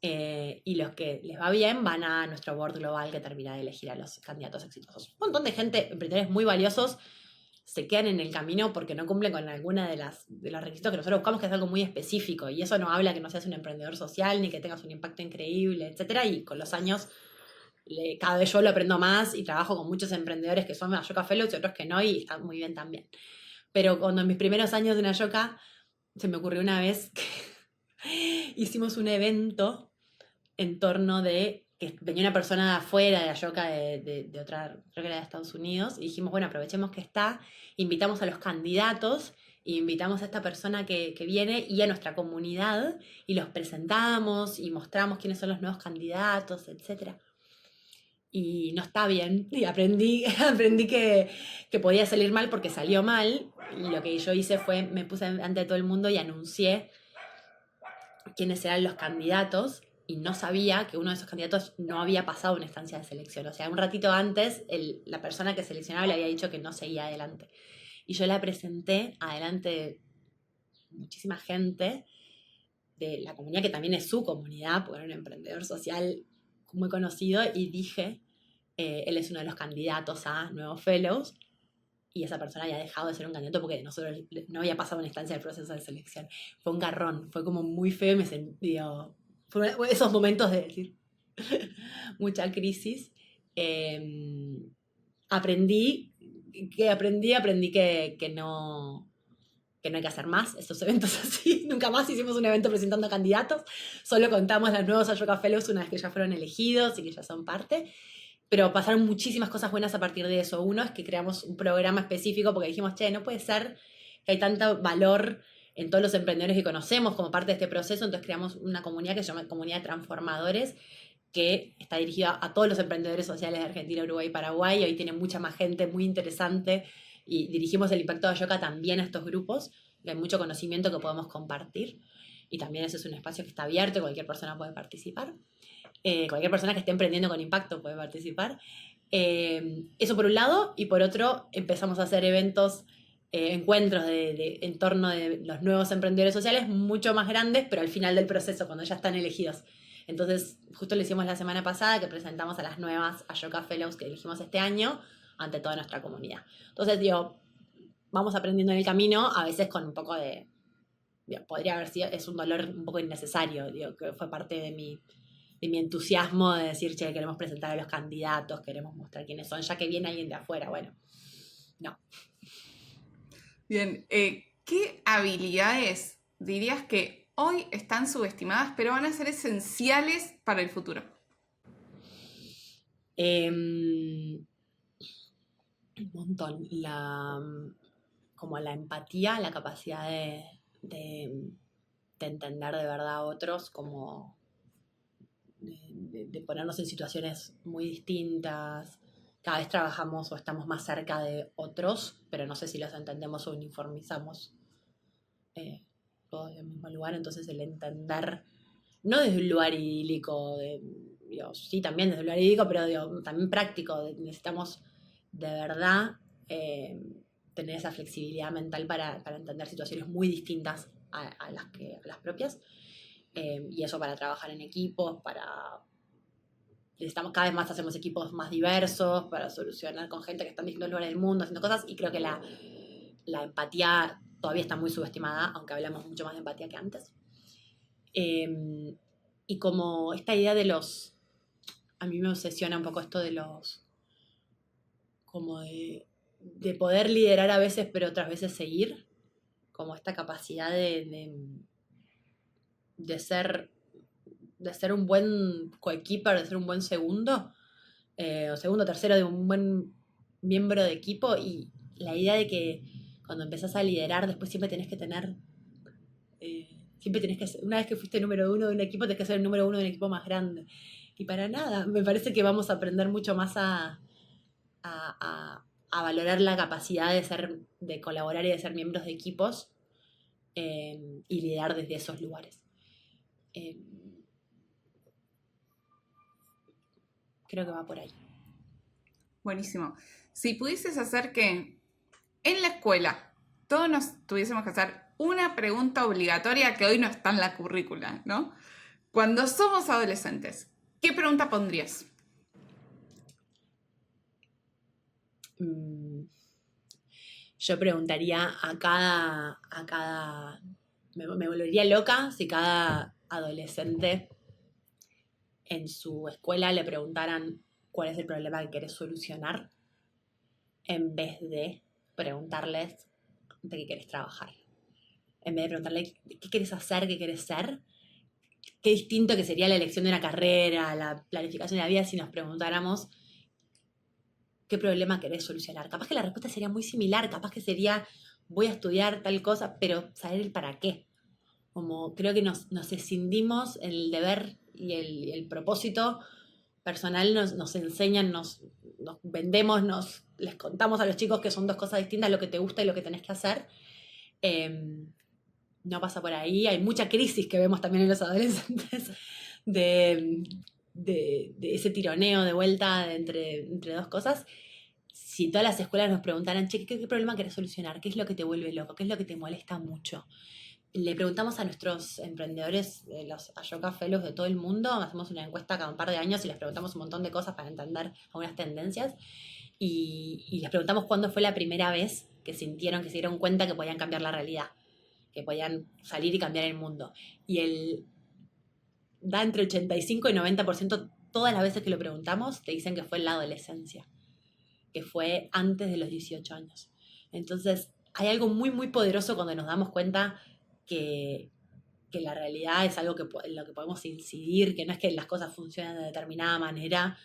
Y los que les va bien van a nuestro board global que termina de elegir a los candidatos exitosos. Un montón de gente, emprendedores muy valiosos, se quedan en el camino porque no cumplen con alguna de los requisitos que nosotros buscamos, que es algo muy específico. Y eso no habla que no seas un emprendedor social ni que tengas un impacto increíble, etc. Y con los años, cada vez yo lo aprendo más y trabajo con muchos emprendedores que son Ayoka Fellows y otros que no, y están muy bien también. Pero cuando en mis primeros años en Ayoka, se me ocurrió una vez que hicimos un evento en torno de que venía una persona de afuera de Ayoka, de otra, creo que era de Estados Unidos, y dijimos, bueno, aprovechemos que está, invitamos a los candidatos, y invitamos a esta persona que viene y a nuestra comunidad, y los presentamos y mostramos quiénes son los nuevos candidatos, etc. Y no está bien, y aprendí que podía salir mal porque salió mal, y lo que yo hice fue, me puse ante todo el mundo y anuncié quiénes eran los candidatos, y no sabía que uno de esos candidatos no había pasado una instancia de selección. O sea, un ratito antes, la persona que seleccionaba le había dicho que no seguía adelante. Y yo la presenté adelante de muchísima gente de la comunidad, que también es su comunidad, porque era un emprendedor social muy conocido, y dije, él es uno de los candidatos a nuevos fellows, y esa persona había dejado de ser un candidato porque nosotros no había pasado una instancia del proceso de selección. Fue un garrón, fue como muy feo y me sentí... Fueron esos momentos de decir mucha crisis. Aprendí que no hay que hacer más estos eventos así. Nunca más hicimos un evento presentando candidatos, solo contamos los nuevos Ayoka Fellows una vez que ya fueron elegidos y que ya son parte. Pero pasaron muchísimas cosas buenas a partir de eso. Uno es que creamos un programa específico porque dijimos, no puede ser que hay tanto valor en todos los emprendedores que conocemos como parte de este proceso. Entonces creamos una comunidad que se llama Comunidad de Transformadores, que está dirigida a todos los emprendedores sociales de Argentina, Uruguay y Paraguay. Hoy tiene mucha más gente muy interesante y dirigimos el impacto de Ayoka también a estos grupos, que hay mucho conocimiento que podemos compartir, y también ese es un espacio que está abierto y cualquier persona puede participar. Cualquier persona que esté emprendiendo con impacto puede participar. Eso por un lado, y por otro empezamos a hacer eventos encuentros en torno de los nuevos emprendedores sociales mucho más grandes, pero al final del proceso, cuando ya están elegidos. Entonces, justo lo hicimos la semana pasada, que presentamos a las nuevas Ashoka Fellows que elegimos este año ante toda nuestra comunidad. Entonces, vamos aprendiendo en el camino, a veces con un poco de... podría haber sido, es un dolor un poco innecesario, que fue parte de mi entusiasmo de decir, che, queremos presentar a los candidatos, queremos mostrar quiénes son, ya que viene alguien de afuera. Bueno, no. Bien, ¿qué habilidades dirías que hoy están subestimadas, pero van a ser esenciales para el futuro? Un montón. Como la empatía, la capacidad de entender de verdad a otros, como de ponernos en situaciones muy distintas. Cada vez trabajamos o estamos más cerca de otros, pero no sé si los entendemos o uniformizamos todos en el mismo lugar. Entonces el entender, no desde un lugar idílico, sí, también desde un lugar idílico, pero también práctico. Necesitamos de verdad tener esa flexibilidad mental para entender situaciones muy distintas a las propias. Y eso para trabajar en equipos, necesitamos cada vez más, hacemos equipos más diversos para solucionar con gente que está en distintos lugares del mundo haciendo cosas, y creo que la empatía todavía está muy subestimada, aunque hablamos mucho más de empatía que antes. Y como esta idea a mí me obsesiona un poco esto de como de poder liderar a veces, pero otras veces seguir, como esta capacidad de ser un buen coequiper, de ser un buen segundo, o segundo, tercero, de un buen miembro de equipo, y la idea de que cuando empezás a liderar, después siempre tenés que tener, una vez que fuiste número uno de un equipo, tenés que ser el número uno de un equipo más grande. Y para nada, me parece que vamos a aprender mucho más a valorar la capacidad de colaborar y de ser miembros de equipos, y liderar desde esos lugares. Creo que va por ahí. Buenísimo. Si pudieses hacer que en la escuela todos nos tuviésemos que hacer una pregunta obligatoria que hoy no está en la currícula, ¿no? Cuando somos adolescentes, ¿qué pregunta pondrías? Yo preguntaría a cada me volvería loca si cada adolescente en su escuela le preguntaran cuál es el problema que querés solucionar, en vez de preguntarles de qué querés trabajar. En vez de preguntarle qué querés hacer, qué querés ser, qué distinto que sería la elección de una carrera, la planificación de la vida, si nos preguntáramos qué problema querés solucionar. Capaz que la respuesta sería muy similar, capaz que sería voy a estudiar tal cosa, pero saber el para qué. Como creo que nos escindimos el deber y el propósito personal, nos enseñan, nos vendemos, les contamos a los chicos que son dos cosas distintas, lo que te gusta y lo que tenés que hacer. No pasa por ahí. Hay mucha crisis que vemos también en los adolescentes de ese tironeo de vuelta entre dos cosas. Si todas las escuelas nos preguntaran, che, ¿qué problema querés solucionar? ¿Qué es lo que te vuelve loco? ¿Qué es lo que te molesta mucho? Le preguntamos a nuestros emprendedores, los Ashoka Fellows de todo el mundo, hacemos una encuesta cada un par de años y les preguntamos un montón de cosas para entender algunas tendencias, y les preguntamos cuándo fue la primera vez que sintieron, que se dieron cuenta que podían cambiar la realidad, que podían salir y cambiar el mundo. Y da entre 85 y 90%, todas las veces que lo preguntamos, te dicen que fue en la adolescencia, que fue antes de los 18 años. Entonces, hay algo muy, muy poderoso cuando nos damos cuenta que la realidad es algo en lo que podemos incidir, que no es que las cosas funcionan de determinada manera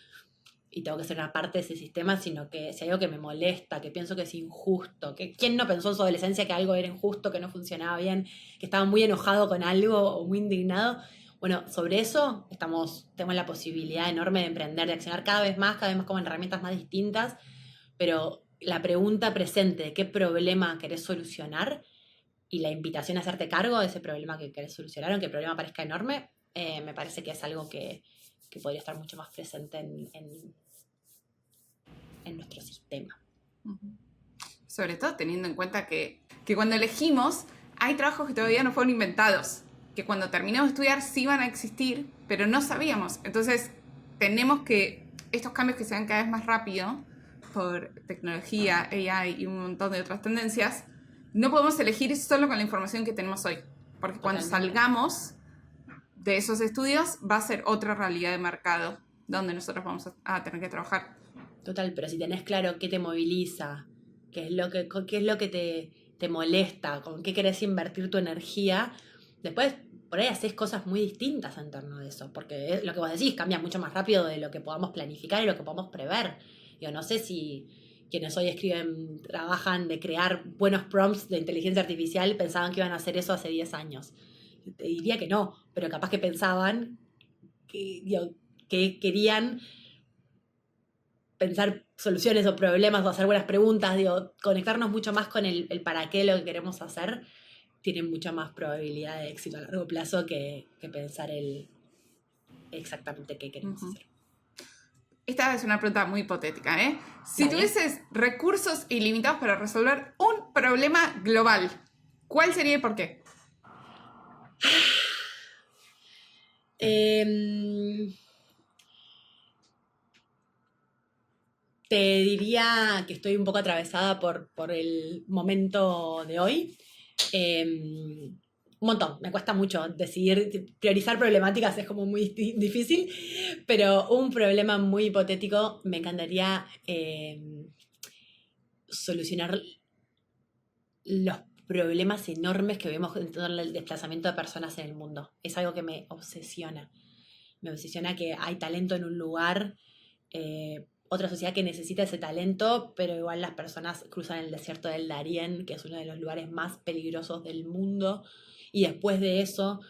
y tengo que ser una parte de ese sistema, sino que si hay algo que me molesta, que pienso que es injusto, que quién no pensó en su adolescencia que algo era injusto, que no funcionaba bien, que estaba muy enojado con algo o muy indignado. Bueno, sobre eso tenemos la posibilidad enorme de emprender, de accionar cada vez más con herramientas más distintas, pero la pregunta presente de qué problema querés solucionar y la invitación a hacerte cargo de ese problema que querés solucionar, aunque el problema parezca enorme, me parece que es algo que podría estar mucho más presente en nuestro sistema. Sobre todo teniendo en cuenta que cuando elegimos hay trabajos que todavía no fueron inventados, que cuando terminamos de estudiar sí van a existir, pero no sabíamos. Entonces tenemos que, estos cambios que se dan cada vez más rápido por tecnología, AI y un montón de otras tendencias, no podemos elegir solo con la información que tenemos hoy, porque cuando salgamos de esos estudios va a ser otra realidad de mercado donde nosotros vamos a tener que trabajar. Total, pero si tenés claro qué te moviliza, qué es lo que te molesta, con qué querés invertir tu energía, después por ahí haces cosas muy distintas en torno de eso, porque lo que vos decís cambia mucho más rápido de lo que podamos planificar y lo que podamos prever. Yo no sé si quienes hoy escriben, trabajan de crear buenos prompts de inteligencia artificial, pensaban que iban a hacer eso hace 10 años. Te diría que no, pero capaz que pensaban que querían pensar soluciones o problemas o hacer buenas preguntas, conectarnos mucho más con el para qué lo que queremos hacer, tiene mucha más probabilidad de éxito a largo plazo que pensar el exactamente qué queremos hacer. Esta es una pregunta muy hipotética, ¿eh? Si Vale. tuvieses recursos ilimitados para resolver un problema global, ¿cuál sería y por qué? Te diría que estoy un poco atravesada por el momento de hoy. Un montón, me cuesta mucho decidir, priorizar problemáticas es como muy difícil, pero un problema muy hipotético me encantaría solucionar los problemas enormes que vemos en torno al desplazamiento de personas en el mundo. Es algo que me obsesiona. Me obsesiona que hay talento en un lugar, otra sociedad que necesita ese talento, pero igual las personas cruzan el desierto del Darién, que es uno de los lugares más peligrosos del mundo, y después de eso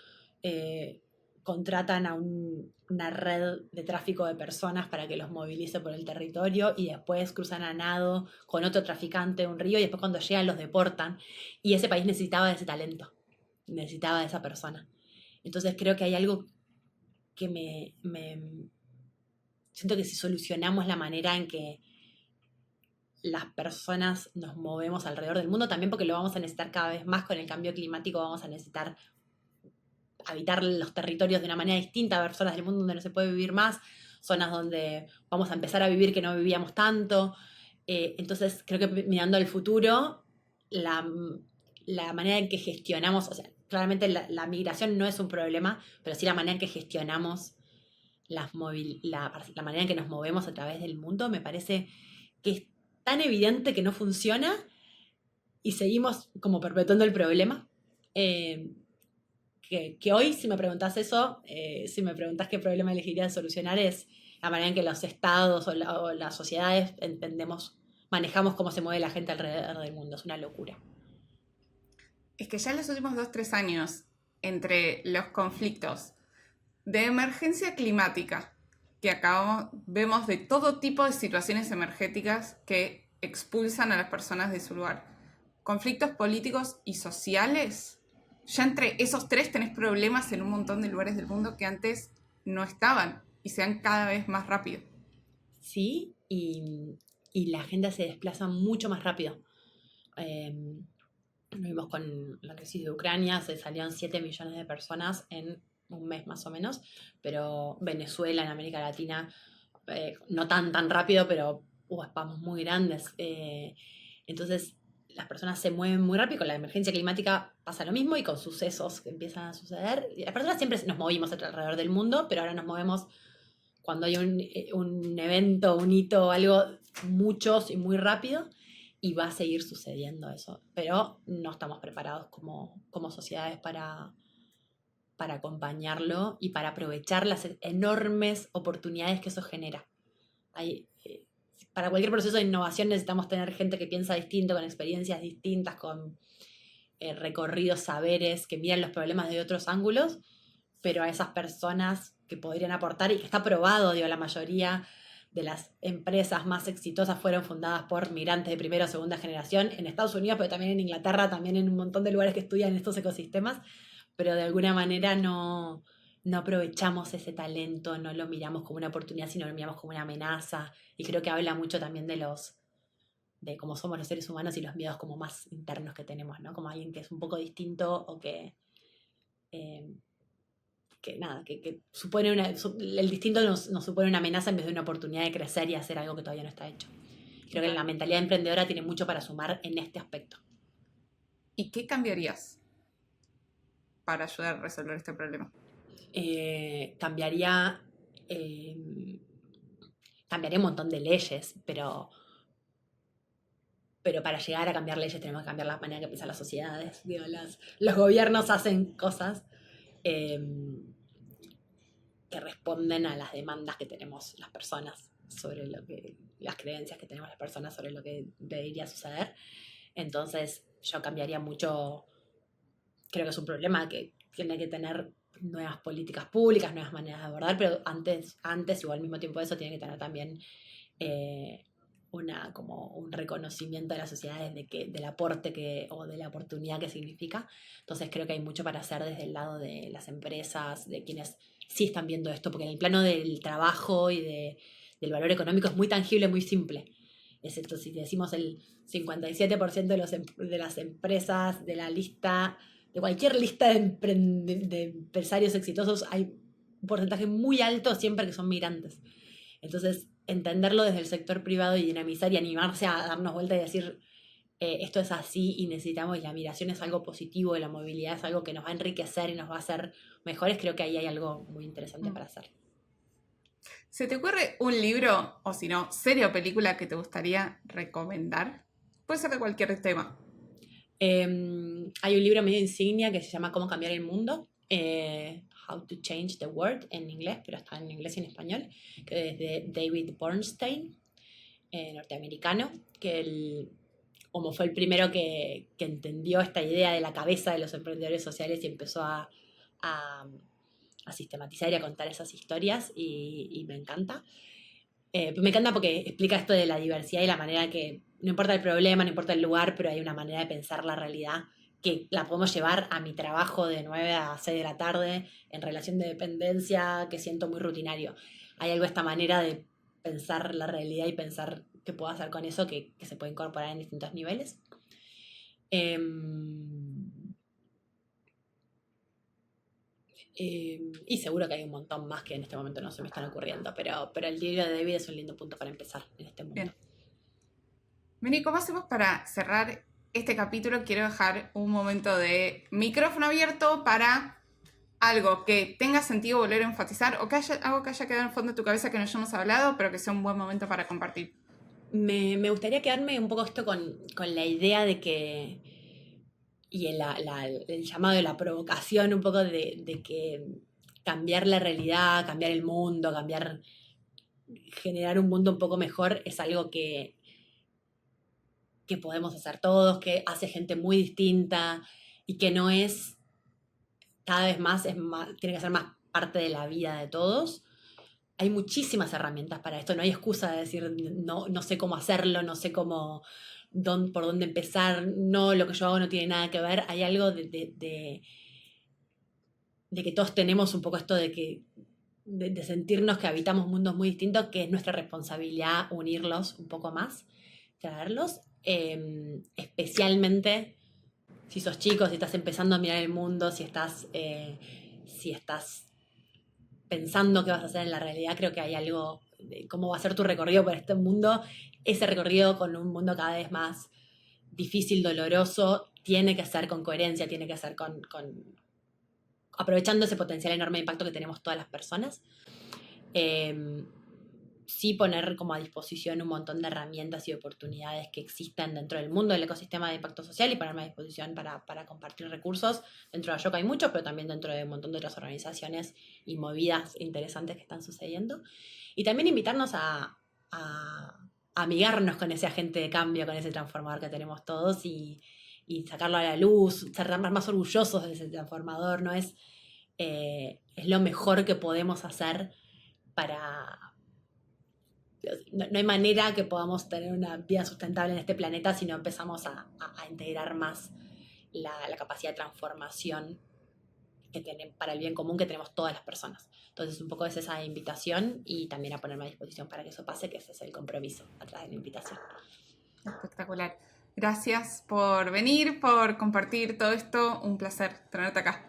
contratan a una red de tráfico de personas para que los movilice por el territorio y después cruzan a nado con otro traficante un río y después cuando llegan los deportan. Y ese país necesitaba de ese talento, necesitaba de esa persona. Entonces creo que hay algo que siento que si solucionamos la manera en que las personas nos movemos alrededor del mundo, también porque lo vamos a necesitar cada vez más con el cambio climático, vamos a necesitar habitar los territorios de una manera distinta, ver zonas del mundo donde no se puede vivir más, zonas donde vamos a empezar a vivir que no vivíamos tanto. Entonces creo que mirando al futuro, la manera en que gestionamos, o sea, claramente la migración no es un problema, pero sí la manera en que gestionamos la manera en que nos movemos a través del mundo, me parece que es tan evidente que no funciona y seguimos como perpetuando el problema. Que hoy, si me preguntás eso, si me preguntás qué problema elegiría solucionar, es la manera en que los estados o las sociedades manejamos cómo se mueve la gente alrededor del mundo. Es una locura. Es que ya en los últimos 2-3 años, entre los conflictos de emergencia climática, que vemos de todo tipo de situaciones energéticas que expulsan a las personas de su lugar, conflictos políticos y sociales, ya entre esos tres tenés problemas en un montón de lugares del mundo que antes no estaban y se dan cada vez más rápido. Sí, y la agenda se desplaza mucho más rápido. Lo vimos con la crisis de Ucrania, se salieron 7 millones de personas en un mes más o menos, pero Venezuela, en América Latina, no tan rápido, pero hubo espasmos muy grandes. Entonces, las personas se mueven muy rápido, con la emergencia climática pasa lo mismo y con sucesos que empiezan a suceder. Las personas siempre nos movimos alrededor del mundo, pero ahora nos movemos cuando hay un evento, un hito, algo, muchos y muy rápido, y va a seguir sucediendo eso. Pero no estamos preparados como sociedades para acompañarlo y para aprovechar las enormes oportunidades que eso genera. Para cualquier proceso de innovación necesitamos tener gente que piensa distinto, con experiencias distintas, con recorridos, saberes, que miran los problemas de otros ángulos, pero a esas personas que podrían aportar y que está probado, la mayoría de las empresas más exitosas fueron fundadas por migrantes de primera o segunda generación en Estados Unidos, pero también en Inglaterra, también en un montón de lugares que estudian estos ecosistemas, pero de alguna manera no aprovechamos ese talento, no lo miramos como una oportunidad, sino lo miramos como una amenaza. Y creo que habla mucho también de los de cómo somos los seres humanos y los miedos como más internos que tenemos, ¿no? Como alguien que es un poco distinto o que nada, que supone el distinto nos supone una amenaza en vez de una oportunidad de crecer y hacer algo que todavía no está hecho. Creo que la mentalidad emprendedora tiene mucho para sumar en este aspecto. ¿Y qué cambiarías para ayudar a resolver este problema? Cambiaría un montón de leyes, pero para llegar a cambiar leyes tenemos que cambiar la manera que piensan las sociedades. Digo, los gobiernos hacen cosas que responden a las demandas que tenemos las personas sobre las creencias que tenemos las personas sobre lo que debería suceder. Entonces yo cambiaría mucho. Creo que es un problema que tiene que tener nuevas políticas públicas, nuevas maneras de abordar, pero antes o al mismo tiempo de eso tiene que tener también como un reconocimiento de las sociedades del aporte o de la oportunidad que significa. Entonces creo que hay mucho para hacer desde el lado de las empresas, de quienes sí están viendo esto, porque en el plano del trabajo y del valor económico es muy tangible, muy simple. Excepto si decimos el 57% de las empresas de la lista, de cualquier lista de empresarios exitosos, hay un porcentaje muy alto siempre que son migrantes. Entonces, entenderlo desde el sector privado y dinamizar y animarse a darnos vuelta y decir esto es así y necesitamos, y la migración es algo positivo, y la movilidad es algo que nos va a enriquecer y nos va a hacer mejores, creo que ahí hay algo muy interesante para hacer. ¿Se te ocurre un libro, o si no, serie o película que te gustaría recomendar? Puede ser de cualquier tema. Hay un libro medio insignia que se llama Cómo cambiar el mundo, How to Change the World en inglés, pero está en inglés y en español, que es de David Bernstein, norteamericano, como fue el primero que entendió esta idea de la cabeza de los emprendedores sociales y empezó a sistematizar y a contar esas historias, y me encanta. Me encanta porque explica esto de la diversidad y la manera que no importa el problema, no importa el lugar, pero hay una manera de pensar la realidad que la podemos llevar a mi trabajo de 9 a 6 de la tarde en relación de dependencia que siento muy rutinario. Hay algo de esta manera de pensar la realidad y pensar qué puedo hacer con eso que se puede incorporar en distintos niveles. Y seguro que hay un montón más que en este momento no se me están ocurriendo, pero el libro de David es un lindo punto para empezar en este mundo. Bien. Meni, ¿cómo hacemos para cerrar este capítulo? Quiero dejar un momento de micrófono abierto para algo que tenga sentido volver a enfatizar, o algo que haya quedado en el fondo de tu cabeza que no hayamos hablado, pero que sea un buen momento para compartir. Me gustaría quedarme un poco con la idea de que, y el llamado de la provocación un poco de que cambiar la realidad, cambiar el mundo, generar un mundo un poco mejor es algo que podemos hacer todos, que hace gente muy distinta y que no es, cada vez más, tiene que ser más parte de la vida de todos. Hay muchísimas herramientas para esto, no hay excusa de decir no sé cómo hacerlo, no sé por dónde empezar, no, lo que yo hago no tiene nada que ver. Hay algo de que todos tenemos un poco esto de sentirnos que habitamos mundos muy distintos, que es nuestra responsabilidad unirlos un poco más, traerlos, especialmente si sos chico, si estás empezando a mirar el mundo, si estás pensando qué vas a hacer en la realidad. Creo que hay algo de cómo va a ser tu recorrido por este mundo. Ese recorrido con un mundo cada vez más difícil, doloroso, tiene que ser con coherencia, tiene que ser con aprovechando ese potencial enorme de impacto que tenemos todas las personas. Sí poner como a disposición un montón de herramientas y oportunidades que existen dentro del mundo del ecosistema de impacto social, y ponerme a disposición para compartir recursos. Dentro de Ayoka hay muchos, pero también dentro de un montón de otras organizaciones y movidas interesantes que están sucediendo. Y también invitarnos a amigarnos con ese agente de cambio, con ese transformador que tenemos todos, y sacarlo a la luz, ser más orgullosos de ese transformador. No es lo mejor que podemos hacer no hay manera que podamos tener una vida sustentable en este planeta si no empezamos a integrar más la capacidad de transformación para el bien común que tenemos todas las personas. Entonces un poco es esa invitación, y también a ponerme a disposición para que eso pase, que ese es el compromiso a través de la invitación. Espectacular. Gracias por venir, por compartir todo esto. Un placer tenerte acá.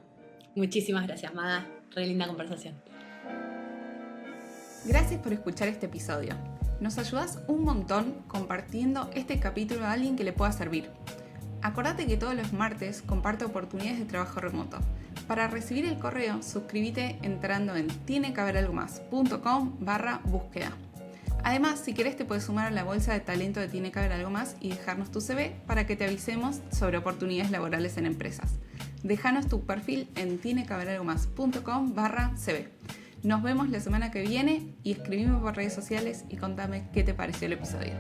Muchísimas gracias, Maga. Re linda conversación. Gracias por escuchar este episodio. Nos ayudas un montón compartiendo este capítulo a alguien que le pueda servir. Acordate que todos los martes comparto oportunidades de trabajo remoto. Para recibir el correo, suscríbete entrando en tinequehaberalgo.com/búsqueda. Además, si querés te puedes sumar a la bolsa de talento de Tiene que haber algo más y dejarnos tu CV para que te avisemos sobre oportunidades laborales en empresas. Déjanos tu perfil en tinequehaberalgomás.com/CV. Nos vemos la semana que viene y escribime por redes sociales y contame qué te pareció el episodio.